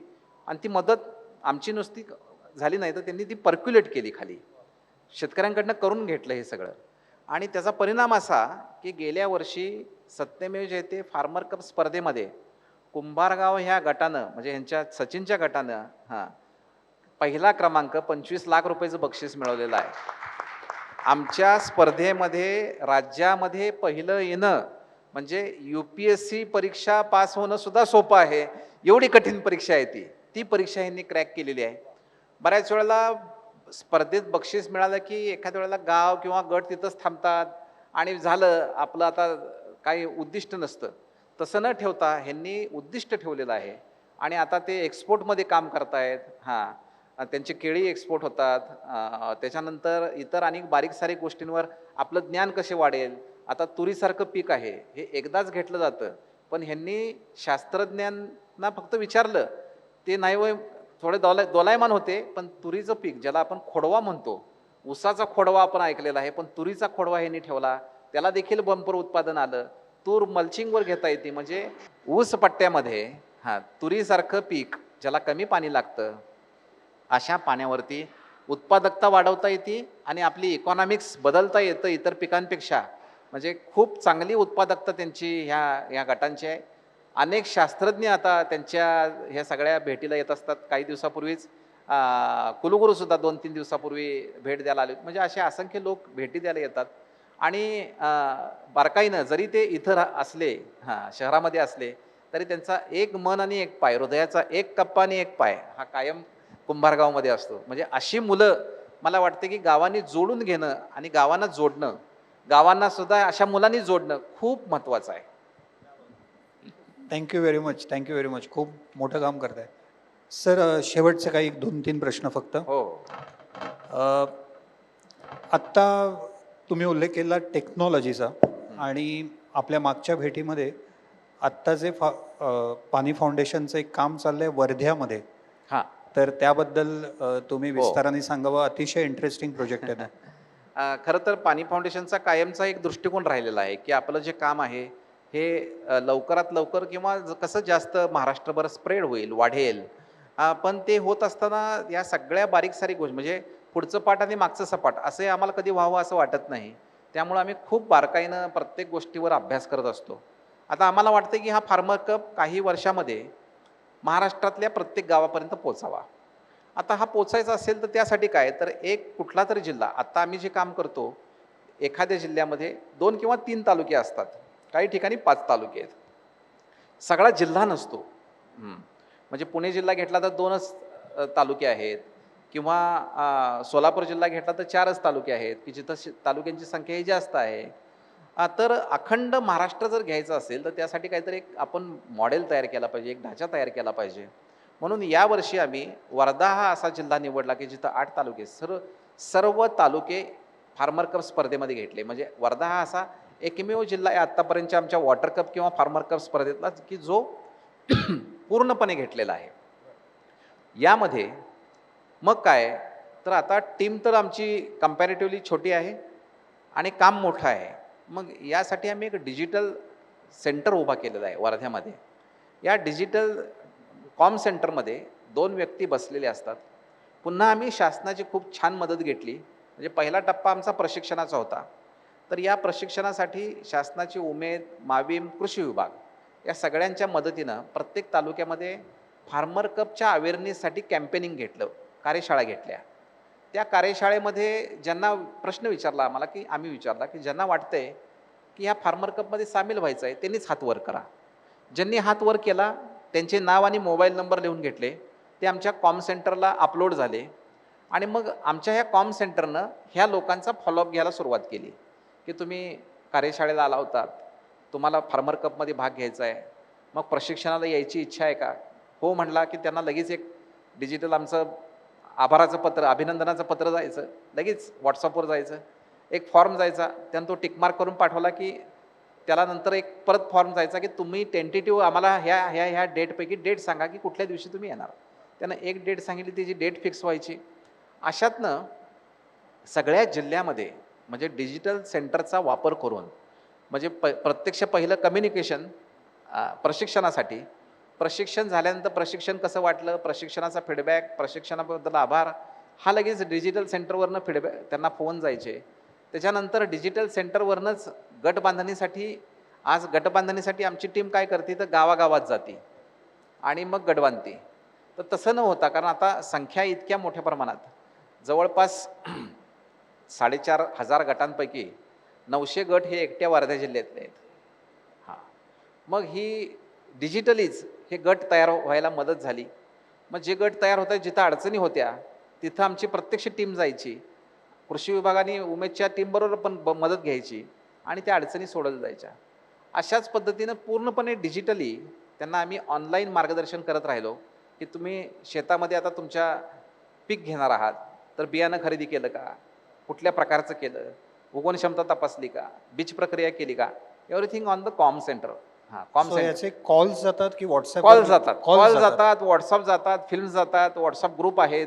आणि ती मदत आमची नुसती झाली नाही तर त्यांनी ती पर्क्युलेट केली खाली, शेतकऱ्यांकडनं करून घेतलं हे सगळं. आणि त्याचा परिणाम असा की गेल्या वर्षी सत्यमेव जयते फार्मर कप स्पर्धेमध्ये कुंभारगाव ह्या गटानं म्हणजे ह्यांच्या सचिनच्या गटानं पहिला क्रमांक 25 लाख रुपयाचं बक्षीस मिळवलेलं आहे. आमच्या स्पर्धेमध्ये राज्यामध्ये पहिलं येणं म्हणजे UPSC परीक्षा पास होणं सुद्धा सोपं आहे, एवढी कठीण परीक्षा आहे ती परीक्षा ह्यांनी क्रॅक केलेली आहे. बऱ्याच वेळेला स्पर्धेत बक्षीस मिळालं की एखाद्या वेळेला गाव किंवा गट तिथंच थांबतात आणि झालं आपलं, आता काही उद्दिष्ट नसतं. तसं न ठेवता ह्यांनी उद्दिष्ट ठेवलेलं आहे आणि आता ते एक्सपोर्टमध्ये काम करतायत. त्यांचे केळी एक्सपोर्ट होतात. त्याच्यानंतर इतर अनेक बारीक सारीक गोष्टींवर आपलं ज्ञान कसे वाढेल. आता तुरीसारखं पीक आहे, हे एकदाच घेतलं जातं, पण ह्यांनी शास्त्रज्ञांना फक्त विचारलं, ते नाही वय थोडे दोलायमान होते, पण तुरीचं पीक ज्याला आपण खोडवा म्हणतो, ऊसाचा खोडवा आपण ऐकलेला आहे, पण तुरीचा खोडवा ह्यांनी ठेवला, त्याला देखील बंपर उत्पादन आलं. तूर मल्चिंगवर घेता येते, म्हणजे ऊस पट्ट्यामध्ये तुरीसारखं पीक ज्याला कमी पाणी लागतं अशा पाण्यावरती उत्पादकता वाढवता येते आणि आपली इकॉनॉमिक्स बदलता येतं इतर पिकांपेक्षा. म्हणजे खूप चांगली उत्पादकता त्यांची ह्या गटांची आहे. अनेक शास्त्रज्ञ आता त्यांच्या ह्या सगळ्या भेटीला येत असतात. काही दिवसापूर्वीच कुलगुरूसुद्धा 2-3 दिवसापूर्वी भेट द्यायला आले. म्हणजे असे असंख्य लोक भेटी द्यायला येतात आणि बारकाईनं जरी ते इथं असले शहरामध्ये असले तरी त्यांचा एक मन आणि एक पाय, हृदयाचा एक कप्पा आणि एक पाय हा कायम कुंभारगावमध्ये असतो. म्हणजे अशी मुलं मला वाटते की गावांनी जोडून घेणं आणि गावांना जोडणं, गावांना सुद्धा अशा मुलांनी जोडणं खूप महत्त्वाचं आहे. Thank you very much, thank you very much. खूप मोठं काम करताय सर. शेवटचे काही 2-3 प्रश्न फक्त. हो, आत्ता तुम्ही उल्लेख केला टेक्नॉलॉजीचा आणि आपल्या मागच्या भेटीमध्ये आत्ता जे पाणी फाउंडेशनचं एक काम चाललंय वर्ध्यामध्ये, तर त्याबद्दल तुम्ही विस्ताराने सांगावं. अतिशय इंटरेस्टिंग प्रोजेक्ट आहे. खरं तर पाणी फाउंडेशनचा कायमचा एक दृष्टिकोन राहिलेला आहे की आपलं जे काम आहे हे लवकरात लवकर किंवा कसं जास्त महाराष्ट्रभर स्प्रेड होईल, वाढेल पण ते होत असताना या सगळ्या बारीक सारीक गोष्टी म्हणजे पुढचं पाठ आणि मागचं सपाट असं आम्हाला कधी व्हावं असं वाटत नाही. त्यामुळं आम्ही खूप बारकाईनं प्रत्येक गोष्टीवर अभ्यास करत असतो. आता आम्हाला वाटतं की हा फार्मर कप काही वर्षामध्ये महाराष्ट्रातल्या प्रत्येक गावापर्यंत पोचावा. आता हा पोचायचा असेल तर त्यासाठी काय तर एक कुठला तरी जिल्हा आत्ता आम्ही जे काम करतो एखाद्या जिल्ह्यामध्ये 2 किंवा 3 तालुके असतात. काही ठिकाणी 5 तालुके आहेत. सगळा जिल्हा नसतो. म्हणजे पुणे जिल्हा घेतला तर 2च तालुके आहेत किंवा सोलापूर जिल्हा घेतला तर 4च तालुके आहेत की जिथं तालुक्यांची संख्या ही जास्त आहे. तर अखंड महाराष्ट्र जर घ्यायचं असेल तर त्यासाठी काहीतरी एक आपण मॉडेल तयार केला पाहिजे, एक ढाचा तयार केला पाहिजे. म्हणून यावर्षी आम्ही वर्धा हा असा जिल्हा निवडला की जिथं 8 तालुके सर्व तालुके फार्मर कप स्पर्धेमध्ये घेतले. म्हणजे वर्धा हा असा एकमेव जिल्हा आहे आत्तापर्यंतच्या आमच्या वॉटर कप किंवा फार्मर कप स्पर्धेतला की जो पूर्णपणे घेतलेला आहे. यामध्ये मग काय तर आता टीम तर आमची कम्पॅरेटिव्हली छोटी आहे आणि काम मोठं आहे. मग यासाठी आम्ही एक डिजिटल सेंटर उभा केलेला आहे वर्ध्यामध्ये. या डिजिटल कॉम सेंटरमध्ये 2 व्यक्ती बसलेले असतात. पुन्हा आम्ही शासनाची खूप छान मदत घेतली. म्हणजे पहिला टप्पा आमचा प्रशिक्षणाचा होता. तर या प्रशिक्षणासाठी शासनाची उमेद, माविम, कृषी विभाग या सगळ्यांच्या मदतीनं प्रत्येक तालुक्यामध्ये फार्मर कपच्या अवेअरनेससाठी कॅम्पेनिंग घेतलं, कार्यशाळा घेतल्या. त्या कार्यशाळेमध्ये ज्यांना प्रश्न विचारला आम्हाला की आम्ही विचारला की ज्यांना वाटतंय की ह्या फार्मर कपमध्ये सामील व्हायचं आहे त्यांनीच हात वर करा. ज्यांनी हात वर केला त्यांचे नाव आणि मोबाईल नंबर लिहून घेतले. ते आमच्या कॉम सेंटरला अपलोड झाले आणि मग आमच्या ह्या कॉम सेंटरनं ह्या लोकांचा फॉलोअप घ्यायला सुरुवात केली की तुम्ही कार्यशाळेला आला होतात, तुम्हाला फार्मर कपमध्ये भाग घ्यायचा आहे, मग प्रशिक्षणाला यायची इच्छा आहे का? हो म्हणला की त्यांना लगेच एक डिजिटल आमचं आभाराचं पत्र, अभिनंदनाचं पत्र जायचं, लगेच व्हॉट्सअपवर जायचं, एक फॉर्म जायचा, त्यानं तो टिकमार्क करून पाठवला की त्याला नंतर एक परत फॉर्म जायचा की तुम्ही टेंटेटिव्ह आम्हाला ह्या डेटपैकी डेट सांगा की कुठल्या दिवशी तुम्ही येणार. त्यानं एक डेट सांगितली, त्याची डेट फिक्स व्हायची. अशातनं सगळ्या जिल्ह्यामध्ये म्हणजे डिजिटल सेंटरचा वापर करून म्हणजे प्रत्यक्ष पहिलं कम्युनिकेशन प्रशिक्षणासाठी, प्रशिक्षण झाल्यानंतर प्रशिक्षण कसं वाटलं, प्रशिक्षणाचा फीडबॅक, प्रशिक्षणाबद्दल आभार, हा लगेच डिजिटल सेंटरवरनं फीडबॅक त्यांना फोन जायचे. त्याच्यानंतर डिजिटल सेंटरवरनंच गटबांधणीसाठी आज गटबांधणीसाठी आमची टीम काय करते तर गावागावात जाते आणि मग गट बांधते. तर तसं न होता कारण आता संख्या इतक्या मोठ्या प्रमाणात जवळपास 4,500 गटांपैकी 900 गट हे एकट्या वर्धा जिल्ह्यातले आहेत. हां, मग ही डिजिटलीच हे गट तयार व्हायला मदत झाली. मग जे गट तयार होतात जिथं अडचणी होत्या तिथं आमची प्रत्यक्ष टीम जायची. कृषी विभागाने उमेदच्या टीमबरोबर पण मदत घ्यायची आणि त्या अडचणी सोडवल्या जायच्या. अशाच पद्धतीनं पूर्णपणे डिजिटली त्यांना आम्ही ऑनलाईन मार्गदर्शन करत राहिलो की तुम्ही शेतामध्ये आता तुमच्या पीक घेणार आहात तर बियाणं खरेदी केलं का, कुठल्या प्रकारचं केलं, उगवण क्षमता तपासली का, बीज प्रक्रिया केली का, everything on the com centre. हां, कॉम सेंटर. याचे कॉल्स जातात की व्हॉट्सअप कॉल जातात, व्हॉट्सअप जातात, फिल्म्स जातात, व्हॉट्सअप ग्रुप आहेत.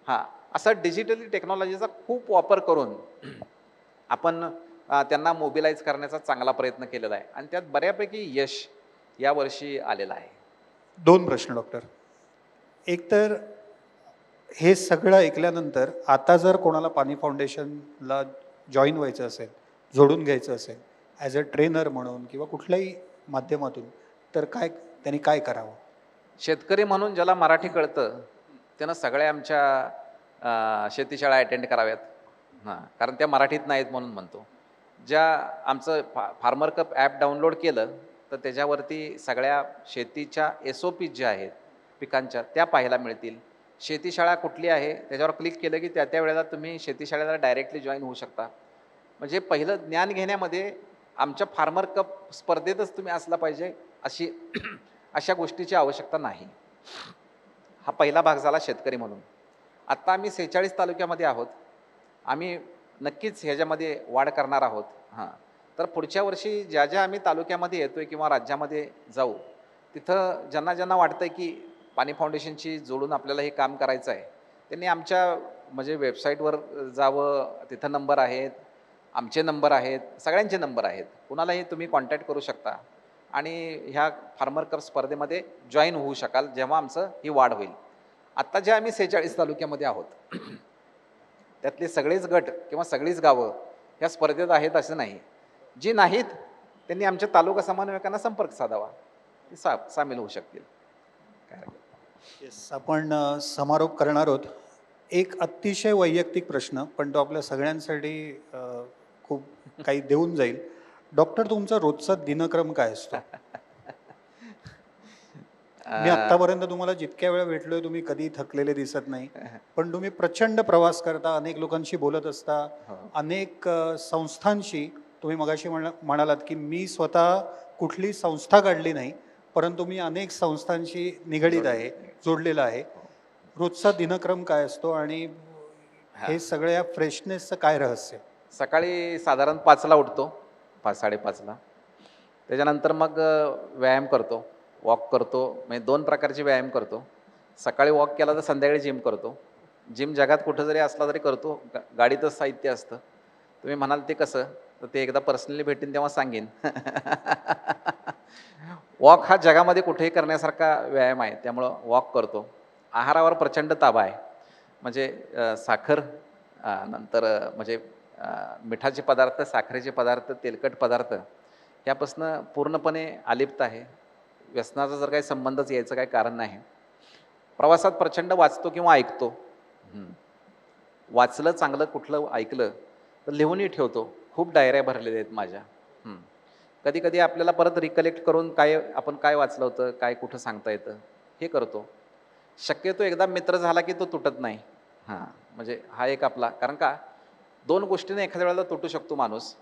हां, असा डिजिटली टेक्नॉलॉजीचा खूप वापर करून आपण त्यांना मोबिलाईज करण्याचा चांगला प्रयत्न केलेला आहे आणि त्यात बऱ्यापैकी यश यावर्षी आलेलं आहे. 2 प्रश्न डॉक्टर. एक तर हे सगळं ऐकल्यानंतर आता जर कोणाला पाणी फाउंडेशनला जॉईन व्हायचं असेल, जोडून घ्यायचं असेल ॲज अ ट्रेनर म्हणून किंवा कुठल्याही माध्यमातून, तर त्यांनी काय करावं? शेतकरी म्हणून ज्याला मराठी कळतं त्यानं सगळ्या आमच्या शेतीशाळा अटेंड कराव्यात. हां, कारण त्या मराठीत नाहीत म्हणून म्हणतो. ज्या आमचं फार्मर कप ॲप डाउनलोड केलं तर त्याच्यावरती सगळ्या शेतीच्या SOP ज्या आहेत पिकांच्या त्या पाहायला मिळतील. शेतीशाळा कुठली आहे त्याच्यावर क्लिक केलं की त्या वेळेला तुम्ही शेतीशाळेला डायरेक्टली जॉईन होऊ शकता. म्हणजे पहिलं ज्ञान घेण्यामध्ये आमच्या फार्मर कप स्पर्धेतच तुम्ही असला पाहिजे अशा गोष्टीची आवश्यकता नाही. हा पहिला भाग झाला शेतकरी म्हणून. आत्ता आम्ही 46 तालुक्यामध्ये आहोत. आम्ही नक्कीच ह्याच्यामध्ये वाढ करणार आहोत. हां, तर पुढच्या वर्षी ज्या आम्ही तालुक्यामध्ये येतोय किंवा राज्यामध्ये जाऊ तिथं ज्यांना वाटतंय की पाणी फाउंडेशनशी जोडून आपल्याला हे काम करायचं आहे त्यांनी आमच्या म्हणजे वेबसाईटवर जावं. तिथं नंबर आहेत, आमचे नंबर आहेत, सगळ्यांचे नंबर आहेत. कुणालाही तुम्ही कॉन्टॅक्ट करू शकता आणि ह्या फार्मर कप स्पर्धेमध्ये जॉईन होऊ शकाल जेव्हा आमचं ही वाढ होईल. आत्ता जे आम्ही 46 तालुक्यामध्ये आहोत त्यातले सगळेच गट किंवा सगळीच गावं ह्या स्पर्धेत आहेत असं नाही. जी नाहीत त्यांनी आमच्या तालुका समन्वयकांना संपर्क साधावा, ते सामील होऊ शकतील. काय येस, आपण समारोप करणार आहोत. एक अतिशय वैयक्तिक प्रश्न, पण तो आपल्या सगळ्यांसाठी खूप काही देऊन जाईल. डॉक्टर, तुमचा रोजचा दिनक्रम काय असतो? मी आत्तापर्यंत तुम्हाला जितक्या वेळा भेटलोय तुम्ही कधी थकलेले दिसत नाही, पण तुम्ही प्रचंड प्रवास करता, अनेक लोकांशी बोलत असता, अनेक संस्थांशी. तुम्ही मगाशी म्हणालात की मी स्वतः कुठली संस्था काढली नाही, परंतु मी अनेक संस्थांशी निगडीत आहे, जोडलेला आहे. रोजचा दिनक्रम काय असतो आणि हे सगळ्या फ्रेशनेसचं काय रहस्य? सकाळी साधारण 5ला उठतो, 5-5:30ला. त्याच्यानंतर मग व्यायाम करतो, वॉक करतो. म्हणजे 2 प्रकारचे व्यायाम करतो. सकाळी वॉक केला तर संध्याकाळी जिम करतो. जिम जगात कुठं जरी असला तरी करतो. गाडीतच साहित्य असतं. तुम्ही म्हणाल ते कसं, तर ते एकदा पर्सनली भेटेन तेव्हा सांगेन. वॉक हा जगामध्ये कुठेही करण्यासारखा व्यायाम आहे, त्यामुळं वॉक करतो. आहारावर प्रचंड ताबा आहे. म्हणजे साखर, नंतर म्हणजे मिठाचे पदार्थ, साखरेचे पदार्थ, तेलकट पदार्थ यापासून पूर्णपणे अलिप्त आहे. व्यसनाचा जर काही संबंधच यायचं काही कारण नाही. प्रवासात प्रचंड वाचतो किंवा ऐकतो. वाचलं चांगलं, कुठलं ऐकलं तर लिहूनही ठेवतो. खूप डायऱ्या भरलेल्या आहेत माझ्या. कधी कधी आपल्याला परत रिकलेक्ट करून आपण काय वाचलं होतं, काय कुठं सांगता येतं हे करतो. शक्यतो एकदा मित्र झाला की तो तुटत नाही. म्हणजे हा एक आपला, कारण का 2 गोष्टीने एखाद्या वेळेला तुटू शकतो माणूस.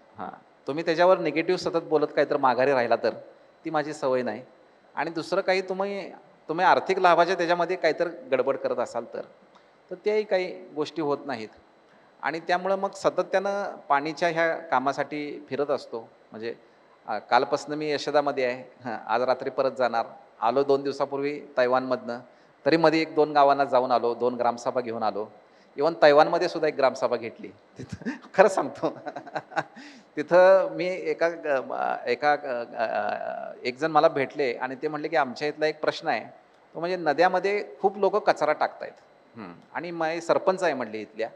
तुम्ही त्याच्यावर निगेटिव्ह सतत बोलत काय तर माघारी राहिला तर ती माझी सवय नाही. आणि दुसरं काही तुम्ही आर्थिक लाभाच्या त्याच्यामध्ये काहीतरी गडबड करत असाल तर त्याही काही गोष्टी होत नाहीत. आणि त्यामुळं मग सातत्यानं पाणीच्या ह्या कामासाठी फिरत असतो. म्हणजे कालपासून मी यशोदामध्ये आहे. आज रात्री परत जाणार. आलो 2 दिवसापूर्वी तैवानमधनं, तरी मध्ये 1-2 गावांना जाऊन आलो, 2 ग्रामसभा घेऊन आलो. इव्हन तैवानमध्ये सुद्धा एक ग्रामसभा घेतली तिथं. खरं सांगतो तिथं मी एक जण मला भेटले आणि ते म्हणले की आमच्या इथला एक प्रश्न आहे तो म्हणजे नद्यामध्ये खूप लोक कचरा टाकतायत आणि मी सरपंच आहे म्हणले इथल्या,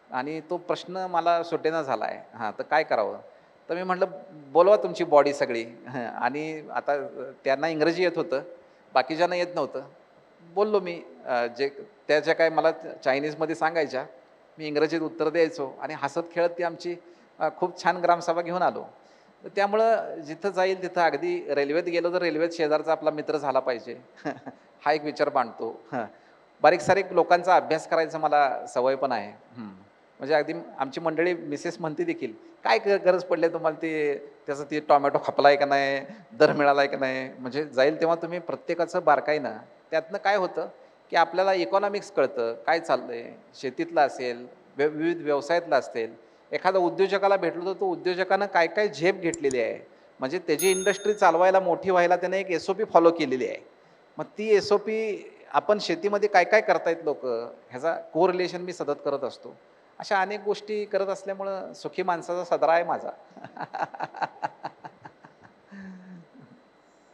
आणि तो प्रश्न मला सुटेना झाला आहे. तर काय करावं? तर मी म्हटलं बोलवा तुमची बॉडी सगळी. आणि आता त्यांना इंग्रजी येत होतं, बाकीच्यांना येत नव्हतं. बोललो मी, जे त्याच्या काय मला चायनीजमध्ये सांगायच्या, मी इंग्रजीत उत्तर द्यायचो आणि हसत खेळत ती आमची खूप छान ग्रामसभा घेऊन आलो. तर त्यामुळं जिथं जाईल तिथं, अगदी रेल्वेत गेलो तर रेल्वेत शेजारचा आपला मित्र झाला पाहिजे हा एक विचार मांडतो. बारीक सारीक लोकांचा अभ्यास करायचा मला सवय पण आहे. म्हणजे अगदी आमची मंडळी मिसेस म्हणते देखील, काय गरज पडली तुम्हाला त्याचं ते टोमॅटो खपलाय का नाही, दर मिळालाय का नाही. म्हणजे जाईल तेव्हा तुम्ही प्रत्येकाचं बारकाईनं, त्यातनं काय होतं की आपल्याला इकॉनॉमिक्स कळतं, काय चाललंय शेतीतलं असेल, विविध व्यवसायातलं असेल. एखादा उद्योजकाला भेटलो तर तो उद्योजकानं काय काय झेप घेतलेली आहे, म्हणजे त्याची इंडस्ट्री चालवायला, मोठी व्हायला त्याने एक SOP फॉलो केलेली आहे. मग ती SOP आपण शेतीमध्ये काय काय करतायत लोक, ह्याचा कोरिलेशन मी सतत करत असतो. अशा अनेक गोष्टी करत असल्यामुळं सुखी माणसाचा सदरा आहे माझा.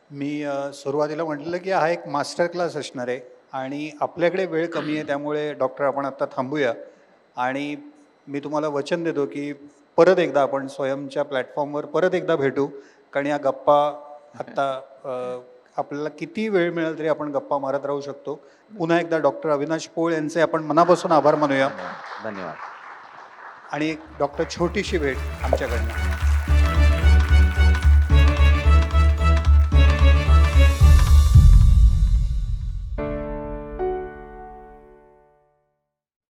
मी सुरुवातीला म्हटलं की हा एक मास्टर क्लास असणार आहे आणि आपल्याकडे वेळ कमी आहे, त्यामुळे डॉक्टर आपण आत्ता थांबूया. आणि मी तुम्हाला वचन देतो की परत एकदा आपण स्वयंच्या प्लॅटफॉर्मवर परत एकदा भेटू, कारण या गप्पा आत्ता आपल्याला किती वेळ मिळेल तरी आपण गप्पा मारत राहू शकतो. पुन्हा एकदा डॉक्टर अविनाश पोळ यांचे आपण मनापासून आभार मानूया. धन्यवाद. आणि एक डॉक्टर छोटीशी भेट आमच्याकडनं.